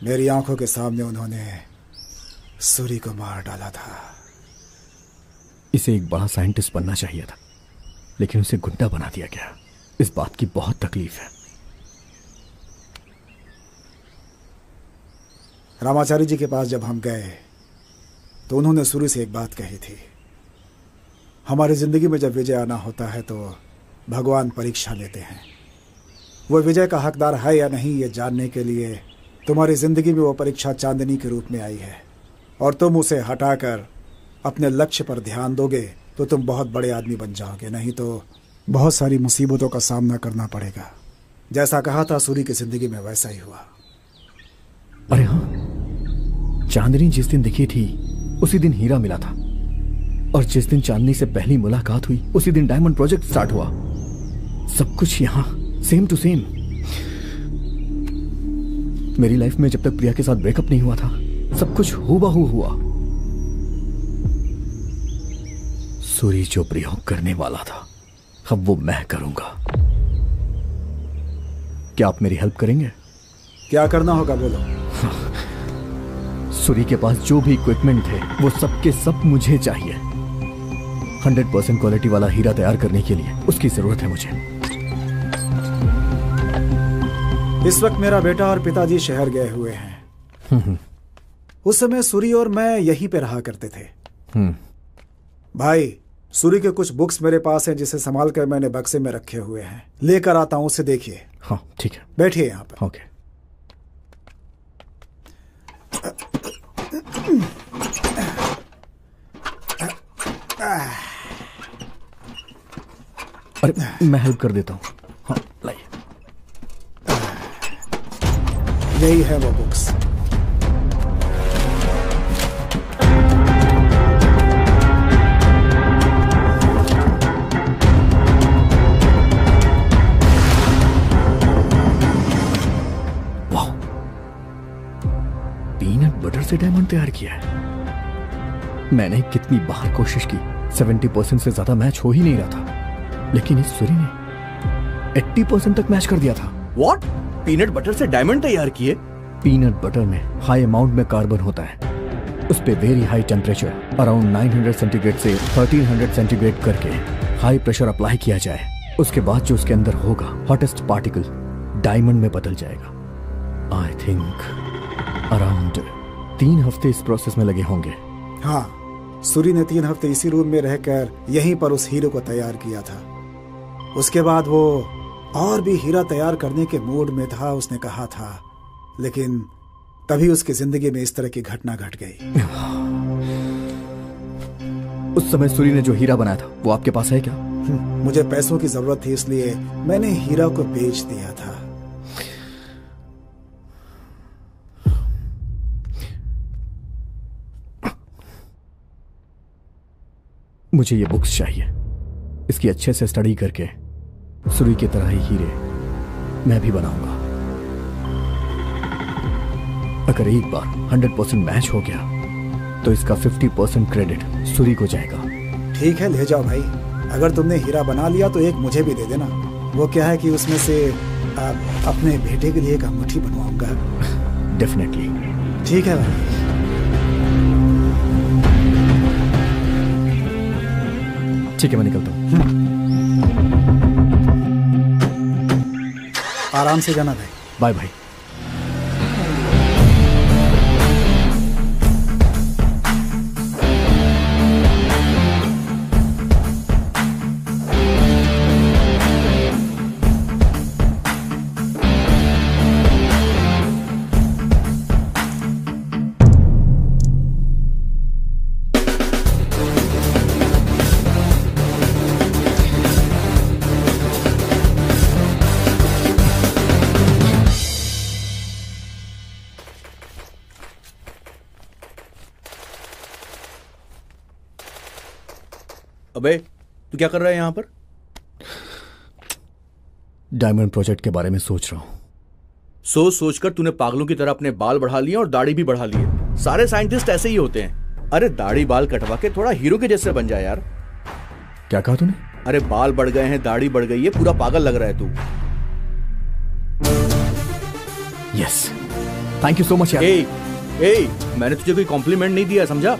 मेरी आंखों के सामने उन्होंने सूरी को मार डाला था। इसे एक बड़ा साइंटिस्ट बनना चाहिए था, लेकिन उसे गुंडा बना दिया गया। इस बात की बहुत तकलीफ है। रामाचारी जी के पास जब हम गए तो उन्होंने सूरी से एक बात कही थी, हमारी जिंदगी में जब विजय आना होता है तो भगवान परीक्षा लेते हैं। वो विजय का हकदार है या नहीं ये जानने के लिए तुम्हारी जिंदगी में वो परीक्षा चांदनी के रूप में आई है, और तुम उसे हटाकर अपने लक्ष्य पर ध्यान दोगे तो तुम बहुत बड़े आदमी बन जाओगे, नहीं तो बहुत सारी मुसीबतों का सामना करना पड़ेगा। जैसा कहा था सूरी की जिंदगी में वैसा ही हुआ। अरे हाँ, चांदनी जिस दिन दिखी थी उसी दिन हीरा मिला था, और जिस दिन चांदनी से पहली मुलाकात हुई उसी दिन डायमंड प्रोजेक्ट स्टार्ट हुआ। सब कुछ यहाँ सेम टू सेम। मेरी लाइफ में जब तक प्रिया के साथ ब्रेकअप नहीं हुआ था सब कुछ हूबहू हुआ। सूरी जो प्रयोग करने वाला था अब वो मैं करूंगा। क्या आप मेरी हेल्प करेंगे? क्या करना होगा बोलो। सूरी के पास जो भी इक्विपमेंट थे वो सब के सब मुझे चाहिए। 100% क्वालिटी वाला हीरा तैयार करने के लिए उसकी जरूरत है मुझे। इस वक्त मेरा बेटा और पिताजी शहर गए हुए हैं। उस समय सूरी और मैं यहीं पे रहा करते थे। भाई, सूरी के कुछ बुक्स मेरे पास हैं जिसे संभाल कर मैंने बक्से में रखे हुए हैं, लेकर आता हूं, उसे देखिए। हाँ ठीक है, बैठिए यहाँ पर। ओके। अरे मैं हेल्प कर देता हूँ। हाँ लाइए। यही है वो बुक्स। वाह, पीनट बटर से डायमंड तैयार किया है। मैंने कितनी बार कोशिश की, 70% से ज्यादा मैच हो ही नहीं रहा था, लेकिन इस सूरी ने 80% तक मैच कर दिया था। व्हाट? पीनट बटर से डायमंड तैयार किए? पीनट बटर में हाई अमाउंट में कार्बन होता है, उस पे very high temperature around 900 centigrade से 1300 सेंटीग्रेड करके हाई प्रेशर अप्लाई किया जाए। उसके बाद जो उसके अंदर होगा हॉटेस्ट पार्टिकल डायमंड में बदल जाएगा। आई थिंक अराउंड 3 हफ्ते इस प्रोसेस में लगे होंगे। हाँ, सूरी ने 3 हफ्ते इसी रूम में रहकर यहीं पर उस हीरो को तैयार किया था। उसके बाद वो और भी हीरा तैयार करने के मूड में था, उसने कहा था, लेकिन तभी उसकी जिंदगी में इस तरह की घटना घट गई। उस समय सूरी ने जो हीरा बनाया था वो आपके पास है क्या? मुझे पैसों की जरूरत थी, इसलिए मैंने हीरा को बेच दिया था। मुझे ये बुक्स चाहिए। इसकी अच्छे से स्टडी करके सूरी की तरह ही हीरे मैं भी बनाऊंगा। अगर एक बार 100% मैच हो गया तो इसका 50% क्रेडिट सूरी को जाएगा। ठीक है, ले जाओ भाई। अगर तुमने हीरा बना लिया तो एक मुझे भी दे देना। वो क्या है कि उसमें से अपने बेटे के लिए एक अंगूठी बनवाऊंगा। डेफिनेटली। ठीक है भाई। ठीक है, मैं निकलता हूँ। आराम से जाना भाई। Bye bye. अबे तू क्या कर रहा है यहाँ पर? डायमंड प्रोजेक्ट के बारे में सोच रहा हूँ। सोच सोचकर तूने पागलों की तरह अपने बाल बढ़ा लिए और दाढ़ी भी बढ़ा ली है। सारे साइंटिस्ट ऐसे ही होते हैं। अरे दाढ़ी बाल कटवा के थोड़ा हीरो के जैसे बन जाए यार। क्या कहा तूने? अरे बाल बढ़ गए हैं, दाढ़ी बढ़ गई है, पूरा पागल लग रहा है तू। Yes, thank you so much यार। मैंने तुझे कोई कॉम्प्लीमेंट नहीं दिया, समझा?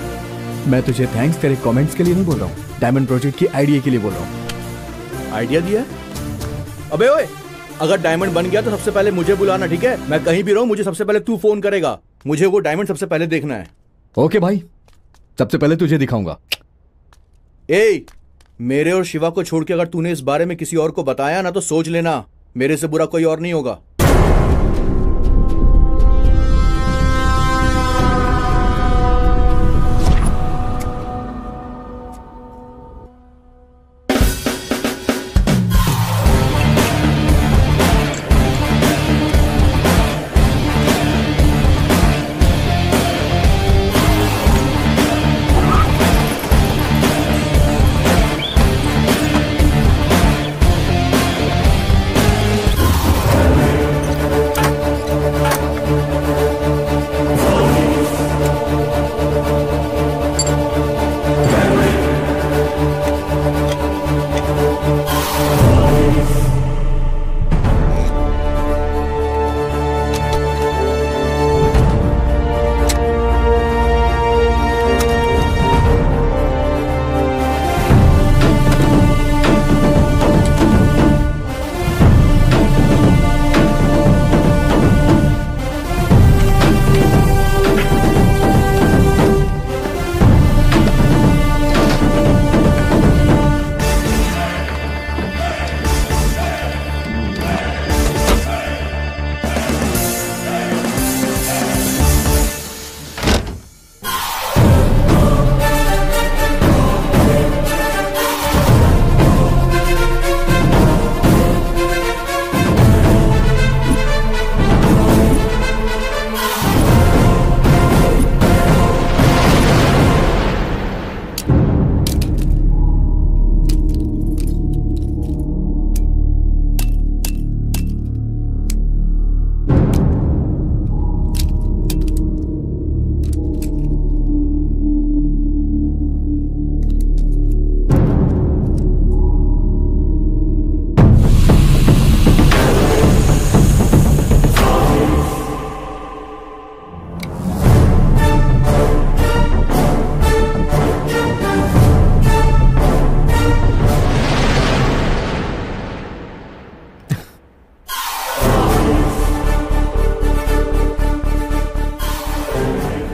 मैं तुझे थैंक्स तेरे कमेंट्स के लिए नहीं बोल रहा हूँ, डायमंड प्रोजेक्ट की आइडिया के लिए बोल रहा हूँ। आइडिया दिया? अबे ओए, अगर डायमंड बन गया तो सबसे पहले मुझे बुलाना, ठीक है? मैं कहीं भी रहूं, मुझे सबसे पहले तू फोन करेगा। मुझे वो डायमंड सबसे पहले देखना है। ओके भाई, सबसे पहले तुझे दिखाऊंगा। मेरे और शिवा को छोड़ के अगर तूने इस बारे में किसी और को बताया ना तो सोच लेना, मेरे से बुरा कोई और नहीं होगा।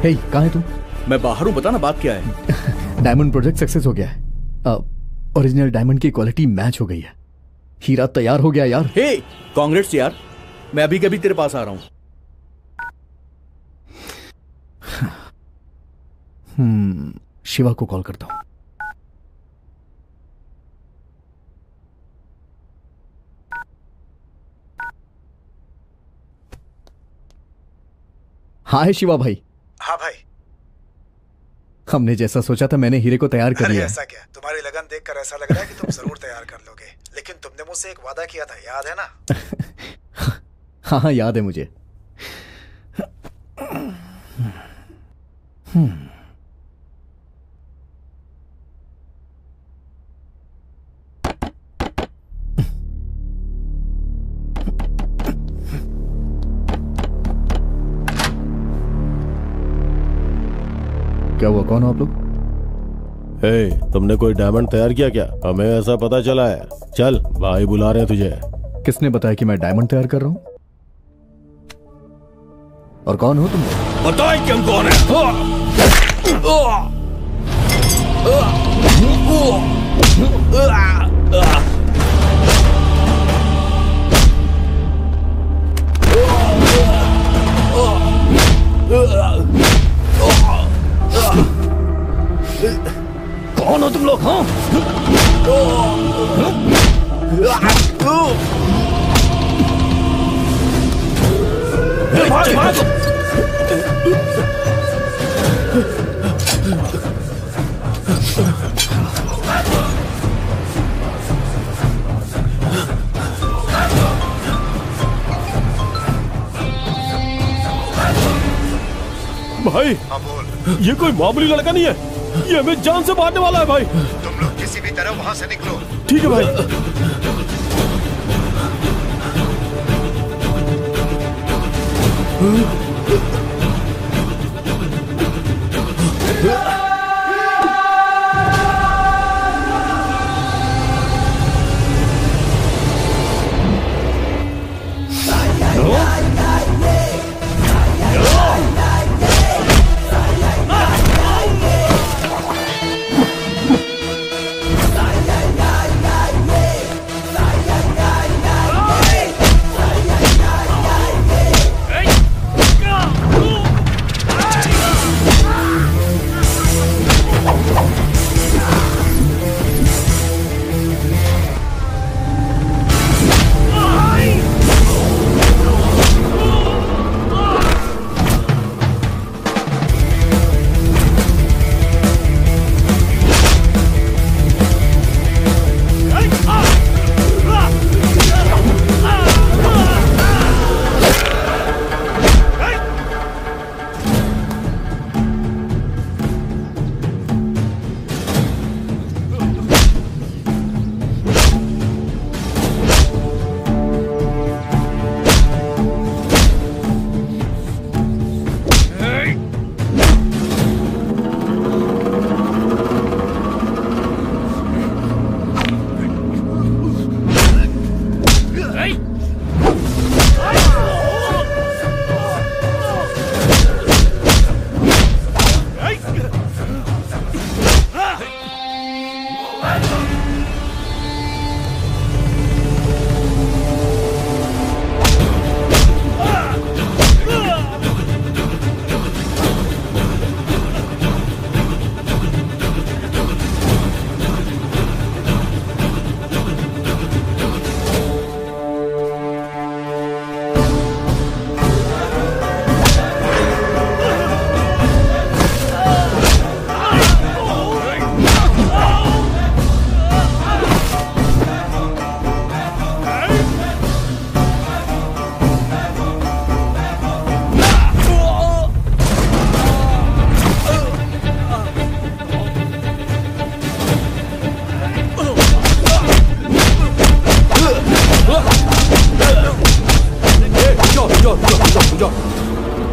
हे, कहाँ है तू? मैं बाहर हूँ, बता ना बात क्या है। डायमंड प्रोजेक्ट सक्सेस हो गया है। ओरिजिनल डायमंड की क्वालिटी मैच हो गई है। हीरा तैयार हो गया यार। हे, कांग्रेट्स यार। मैं अभी के अभी तेरे पास आ रहा हूँ। शिवा को कॉल करता हूँ। हाय शिवा भाई। हाँ भाई। हमने जैसा सोचा था मैंने हीरे को तैयार कर लिया। ऐसा क्या? तुम्हारी लगन देखकर ऐसा लग रहा है कि तुम जरूर तैयार कर लोगे। लेकिन तुमने मुझसे एक वादा किया था, याद है ना? हाँ याद है मुझे। क्या हुआ, कौन हो आप लोग? तुमने कोई डायमंड तैयार किया क्या? हमें ऐसा पता चला है। चल, भाई बुला रहे हैं तुझे। किसने बताया कि मैं डायमंड तैयार कर रहा हूं? और कौन हो तुम? बताए कि हम कौन है। कौन हो तुम लोग? हाँ, भाई, ये कोई मामूली लड़का नहीं है। ये हमें जान से मारने वाला है भाई। तुम लोग किसी भी तरह वहां से निकलो। ठीक है भाई।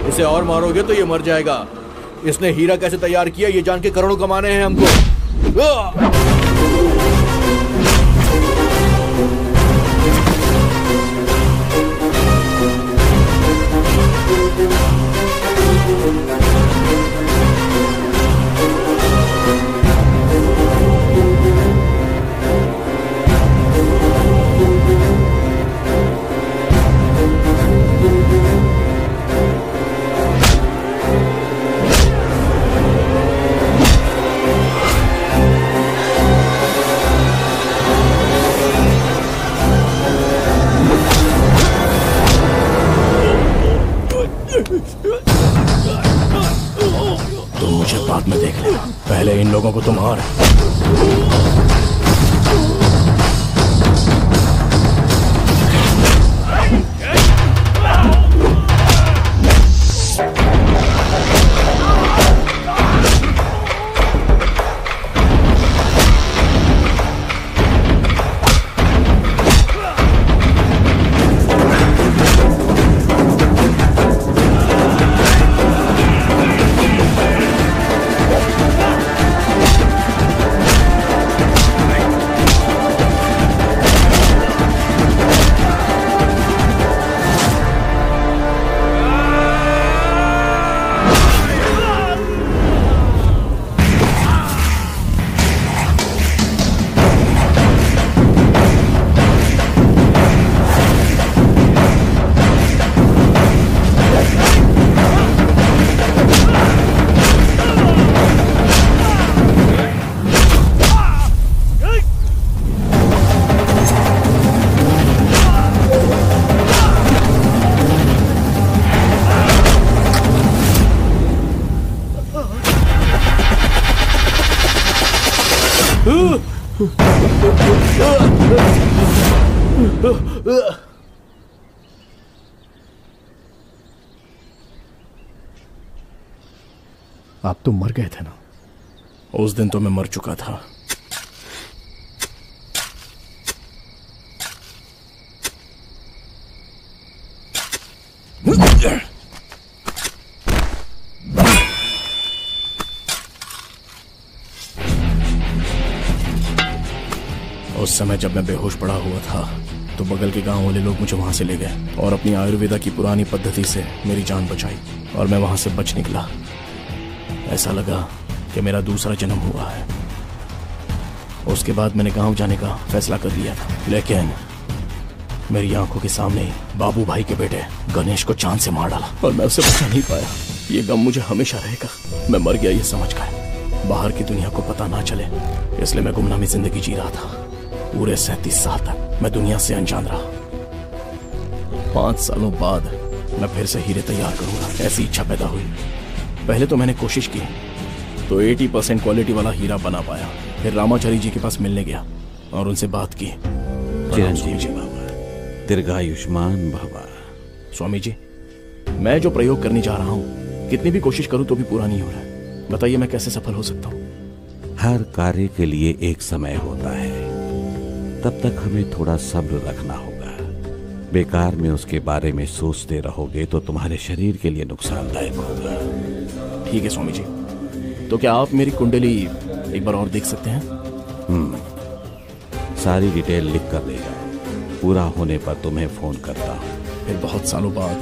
इसे और मारोगे तो ये मर जाएगा। इसने हीरा कैसे तैयार किया ये जान के करोड़ों कमाने हैं हमको। तुम मुझे बाद में देख लेना, पहले इन लोगों को तुम मार। आप तो मर गए थे ना? उस दिन तो मैं मर चुका था। उस समय जब मैं बेहोश पड़ा हुआ था तो बगल के गांव वाले लोग मुझे वहां से ले गए और अपनी आयुर्वेदा की पुरानी पद्धति से मेरी जान बचाई और मैं वहां से बच निकला। ऐसा लगा कि मेरा दूसरा जन्म हुआ है। उसके बाद मैंने गांव जाने का फैसला कर लिया था, लेकिन मेरी आंखों के सामने बाबू भाई के बेटे गणेश को चांद से मार डाला और मैं उसे बचा नहीं पाया। ये गम मुझे हमेशा रहेगा। मैं मर गया ये समझकर, बाहर की दुनिया को पता ना चले, इसलिए मैं गुमनामी जिंदगी जी रहा था। पूरे 37 साल तक मैं दुनिया से अनजान रहा। 5 सालों बाद मैं फिर से हीरे तैयार करूंगा, ऐसी इच्छा पैदा हुई। पहले तो मैंने कोशिश की तो 80% क्वालिटी वाला हीरा बना पाया। फिर रामाचारी जी के पास मिलने गया और उनसे बात की। चिरंजीवी बाबा, दीर्घायुष्मान भवा। स्वामी जी, मैं जो प्रयोग करने जा रहा हूँ कितनी भी कोशिश करूं तो भी पूरा नहीं हो रहा है। बताइए मैं कैसे सफल हो सकता हूँ? हर कार्य के लिए एक समय होता है, तब तक हमें थोड़ा सब्र रखना होगा। बेकार में उसके बारे में सोचते रहोगे तो तुम्हारे शरीर के लिए नुकसानदायक होगा। ठीक है स्वामी जी, तो क्या आप मेरी कुंडली एक बार और देख सकते हैं? सारी डिटेल लिख कर ले जाओ, पूरा होने पर तुम्हें फोन करता हूँ। फिर बहुत सालों बाद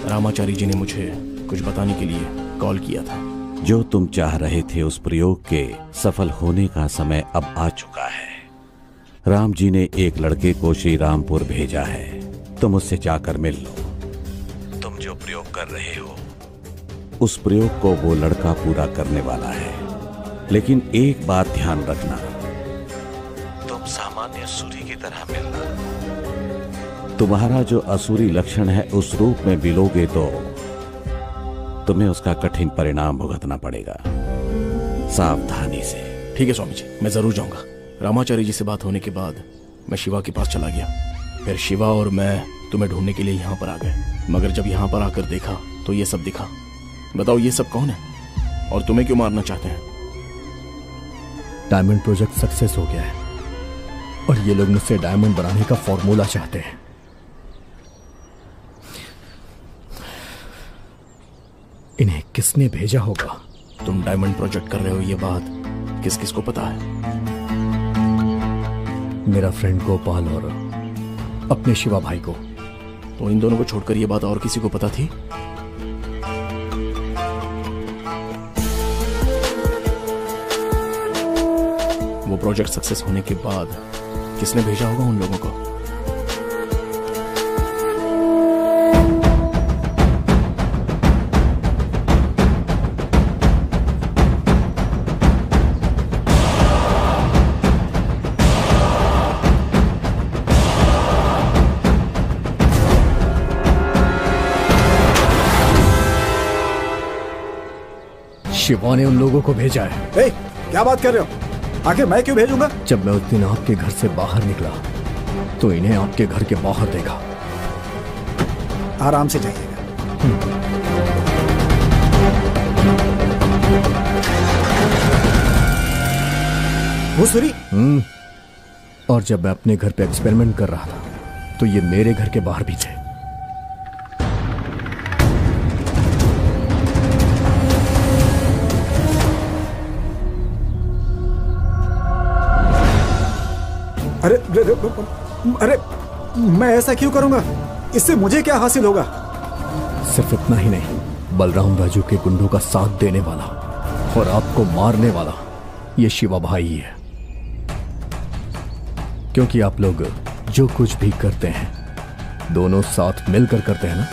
रामाचारी जी ने मुझे कुछ बताने के लिए कॉल किया था। जो तुम चाह रहे थे उस प्रयोग के सफल होने का समय अब आ चुका है। राम जी ने एक लड़के को श्री रामपुर भेजा है, तुम उससे जाकर मिल लो। तुम जो प्रयोग कर रहे हो उस प्रयोग को वो लड़का पूरा करने वाला है, लेकिन एक बात ध्यान रखना, तुम सामान्य सूरी की तरह मिलना। तुम्हारा जो असुरी लक्षण है उस रूप में मिलोगे तो तुम्हें उसका कठिन परिणाम भुगतना पड़ेगा। सावधानी से। ठीक है स्वामी जी, मैं जरूर जाऊंगा। रामाचारी जी से बात होने के बाद मैं शिवा के पास चला गया। फिर शिवा और मैं तुम्हें ढूंढने के लिए यहाँ पर आ गए, मगर जब यहाँ पर आकर देखा तो ये सब दिखा। बताओ ये सब कौन है और तुम्हें क्यों मारना चाहते हैं? डायमंड प्रोजेक्ट सक्सेस हो गया है और ये लोग मुझसे डायमंड बनाने का फॉर्मूला चाहते हैं। इन्हें किसने भेजा होगा? तुम डायमंड प्रोजेक्ट कर रहे हो ये बात किस किस को पता है? मेरा फ्रेंड गोपाल और अपने शिवा भाई को। तो इन दोनों को छोड़कर ये बात और किसी को पता थी? वो प्रोजेक्ट सक्सेस होने के बाद किसने भेजा होगा उन लोगों को? शिवा ने उन लोगों को भेजा है। क्या बात कर रहे हो? आखिर मैं क्यों भेजूंगा? जब मैं उस दिन आपके घर से बाहर निकला तो इन्हें आपके घर के बाहर देखा। आराम से जाइएगा। वो सूरी? और जब मैं अपने घर पे एक्सपेरिमेंट कर रहा था तो ये मेरे घर के बाहर भी थे। अरे अरे मैं ऐसा क्यों करूंगा? इससे मुझे क्या हासिल होगा? सिर्फ इतना ही नहीं, बलराम राजू के गुंडों का साथ देने वाला और आपको मारने वाला ये शिवा भाई ही है। क्योंकि आप लोग जो कुछ भी करते हैं दोनों साथ मिलकर करते हैं ना।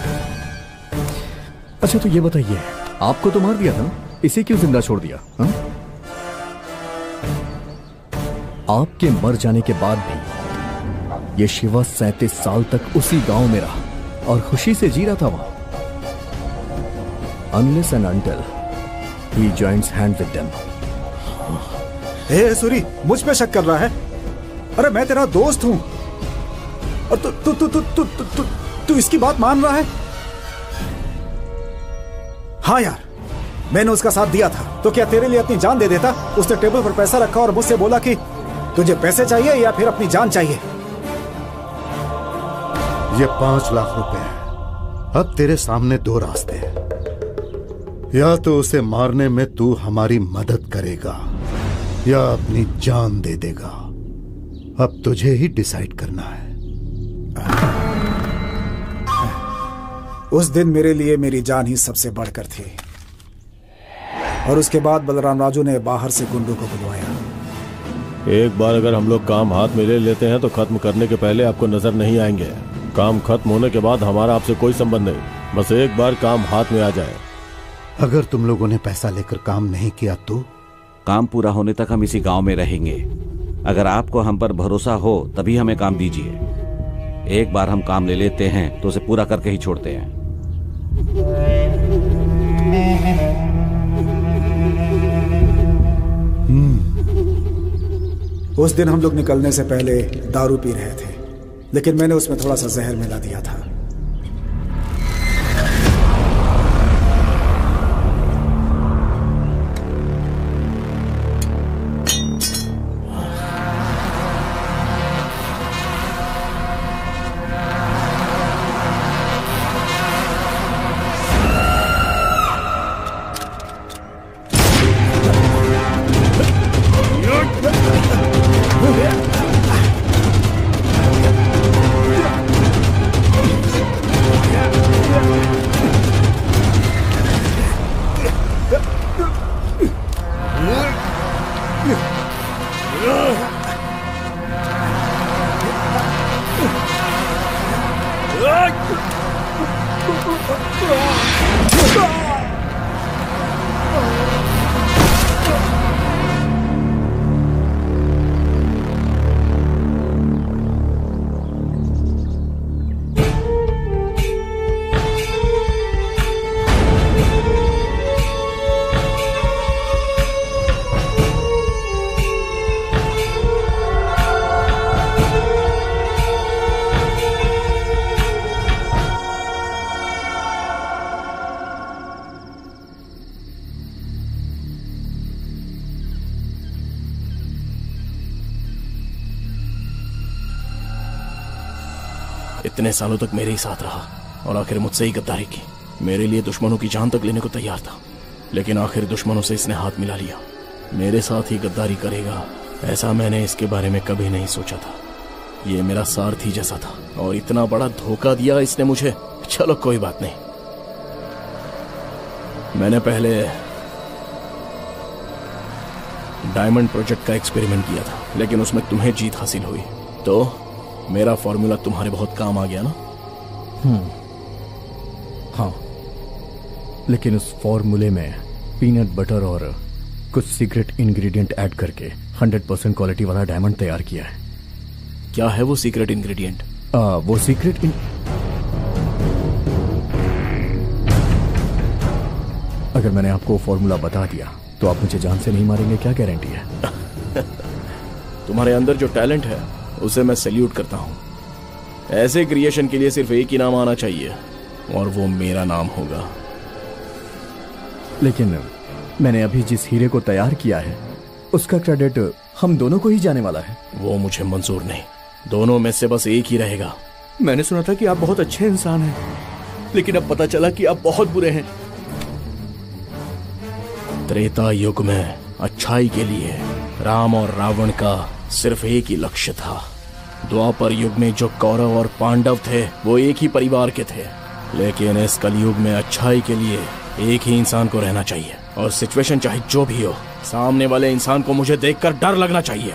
अच्छा तो ये बताइए, आपको तो मार दिया था ना, इसे क्यों जिंदा छोड़ दिया? हा? आपके मर जाने के बाद भी ये शिवा 37 साल तक उसी गांव में रहा और खुशी से जी रहा था वहां। Unless and until he joins hand with them. Suri, मुझ पे शक कर रहा है? अरे मैं तेरा दोस्त हूं और तू इसकी बात मान रहा है? हाँ यार, मैंने उसका साथ दिया था तो क्या तेरे लिए अपनी जान दे देता? उसने टेबल पर पैसा रखा और मुझसे बोला कि तुझे पैसे चाहिए या फिर अपनी जान चाहिए। ये 5 लाख रुपए है। अब तेरे सामने 2 रास्ते हैं, या तो उसे मारने में तू हमारी मदद करेगा या अपनी जान दे देगा। अब तुझे ही डिसाइड करना है। उस दिन मेरे लिए मेरी जान ही सबसे बढ़कर थी और उसके बाद बलराम राजू ने बाहर से गुंडों को बुलवाया। एक बार अगर हम लोग काम हाथ में ले लेते हैं तो खत्म करने के पहले आपको नजर नहीं आएंगे। काम खत्म होने के बाद हमारा आपसे कोई संबंध नहीं, बस एक बार काम हाथ में आ जाए। अगर तुम लोगों ने पैसा लेकर काम नहीं किया तो? काम पूरा होने तक हम इसी गांव में रहेंगे। अगर आपको हम पर भरोसा हो तभी हमें काम दीजिए। एक बार हम काम ले लेते हैं तो उसे पूरा करके ही छोड़ते हैं। उस दिन हम लोग निकलने से पहले दारू पी रहे थे, लेकिन मैंने उसमें थोड़ा सा जहर मिला दिया था। इतने सालों तक मेरे ही साथ रहा और आखिर मुझसे ही गद्दारी की। मेरे लिए दुश्मनों की जान तक लेने को तैयार था, लेकिन आखिर दुश्मनों से इसने हाथ मिला लिया। मेरे साथ ही गद्दारी करेगा ऐसा मैंने इसके बारे में कभी नहीं सोचा था। ये मेरा सारथी जैसा था और इतना बड़ा धोखा दिया इसने मुझे। चलो कोई बात नहीं, मैंने पहले डायमंड प्रोजेक्ट का एक्सपेरिमेंट किया था, लेकिन उसमें तुम्हें जीत हासिल हुई तो मेरा फॉर्मूला तुम्हारे बहुत काम आ गया ना। हाँ, लेकिन उस फॉर्मूले में पीनट बटर और कुछ सीक्रेट इंग्रेडिएंट ऐड करके 100% क्वालिटी वाला डायमंड तैयार किया है। क्या है वो सीक्रेट इंग्रेडिएंट? वो सीक्रेट अगर मैंने आपको फॉर्मूला बता दिया तो आप मुझे जान से नहीं मारेंगे, क्या गारंटी है? तुम्हारे अंदर जो टैलेंट है उसे मैं सैल्यूट करता हूँ। ऐसे क्रिएशन के लिए सिर्फ एक ही नाम आना चाहिए और वो मेरा नाम होगा। लेकिन मैंने अभी जिस हीरे को तैयार किया है उसका क्रेडिट हम दोनों को ही जाने वाला है। वो मुझे मंजूर नहीं, दोनों में से बस एक ही रहेगा। मैंने सुना था कि आप बहुत अच्छे इंसान हैं, लेकिन अब पता चला कि आप बहुत बुरे हैं। त्रेता युग में अच्छाई के लिए राम और रावण का सिर्फ एक ही लक्ष्य था। द्वापर युग में जो कौरव और पांडव थे वो एक ही परिवार के थे, लेकिन इस कलयुग में अच्छाई के लिए एक ही इंसान को रहना चाहिए। और सिचुएशन चाहे जो भी हो, सामने वाले इंसान को मुझे देखकर डर लगना चाहिए।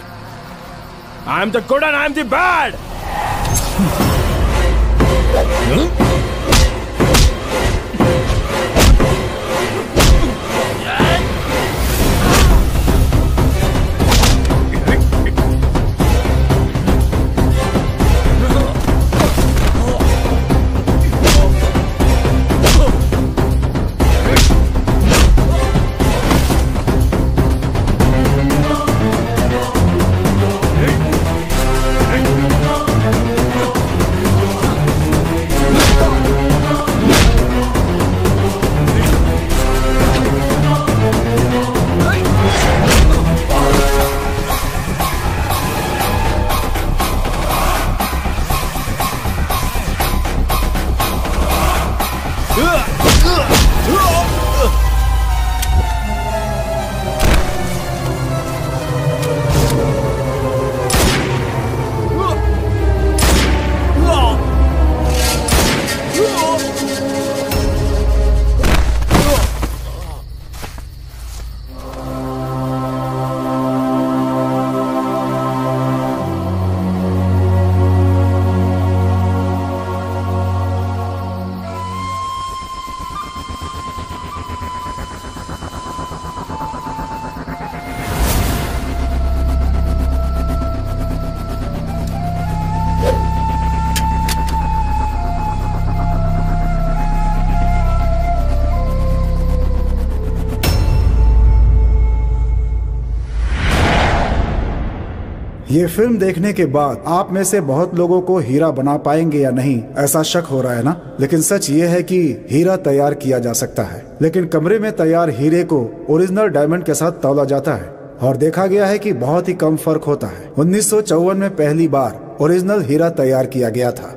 I am the good and I am the bad. ये फिल्म देखने के बाद आप में से बहुत लोगों को हीरा बना पाएंगे या नहीं ऐसा शक हो रहा है ना। लेकिन सच ये है कि हीरा तैयार किया जा सकता है, लेकिन कमरे में तैयार हीरे को ओरिजिनल डायमंड के साथ तौला जाता है और देखा गया है कि बहुत ही कम फर्क होता है। 1954 में पहली बार ओरिजिनल हीरा तैयार किया गया था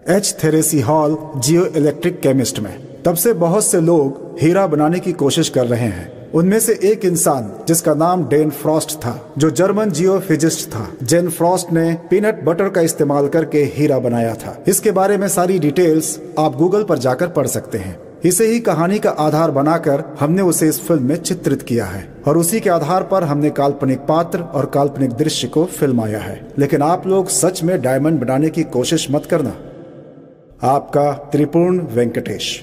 एच थेरेसी हॉल जियो इलेक्ट्रिक केमिस्ट में। तब से बहुत से लोग हीरा बनाने की कोशिश कर रहे हैं। उनमें से एक इंसान जिसका नाम डेन फ्रॉस्ट था, जो जर्मन जियोफिजिस्ट था। जेन फ्रॉस्ट ने पीनट बटर का इस्तेमाल करके हीरा बनाया था। इसके बारे में सारी डिटेल्स आप गूगल पर जाकर पढ़ सकते हैं। इसे ही कहानी का आधार बनाकर हमने उसे इस फिल्म में चित्रित किया है और उसी के आधार पर हमने काल्पनिक पात्र और काल्पनिक दृश्य को फिल्माया है। लेकिन आप लोग सच में डायमंड बनाने की कोशिश मत करना। आपका त्रिपुर्ण वेंकटेश।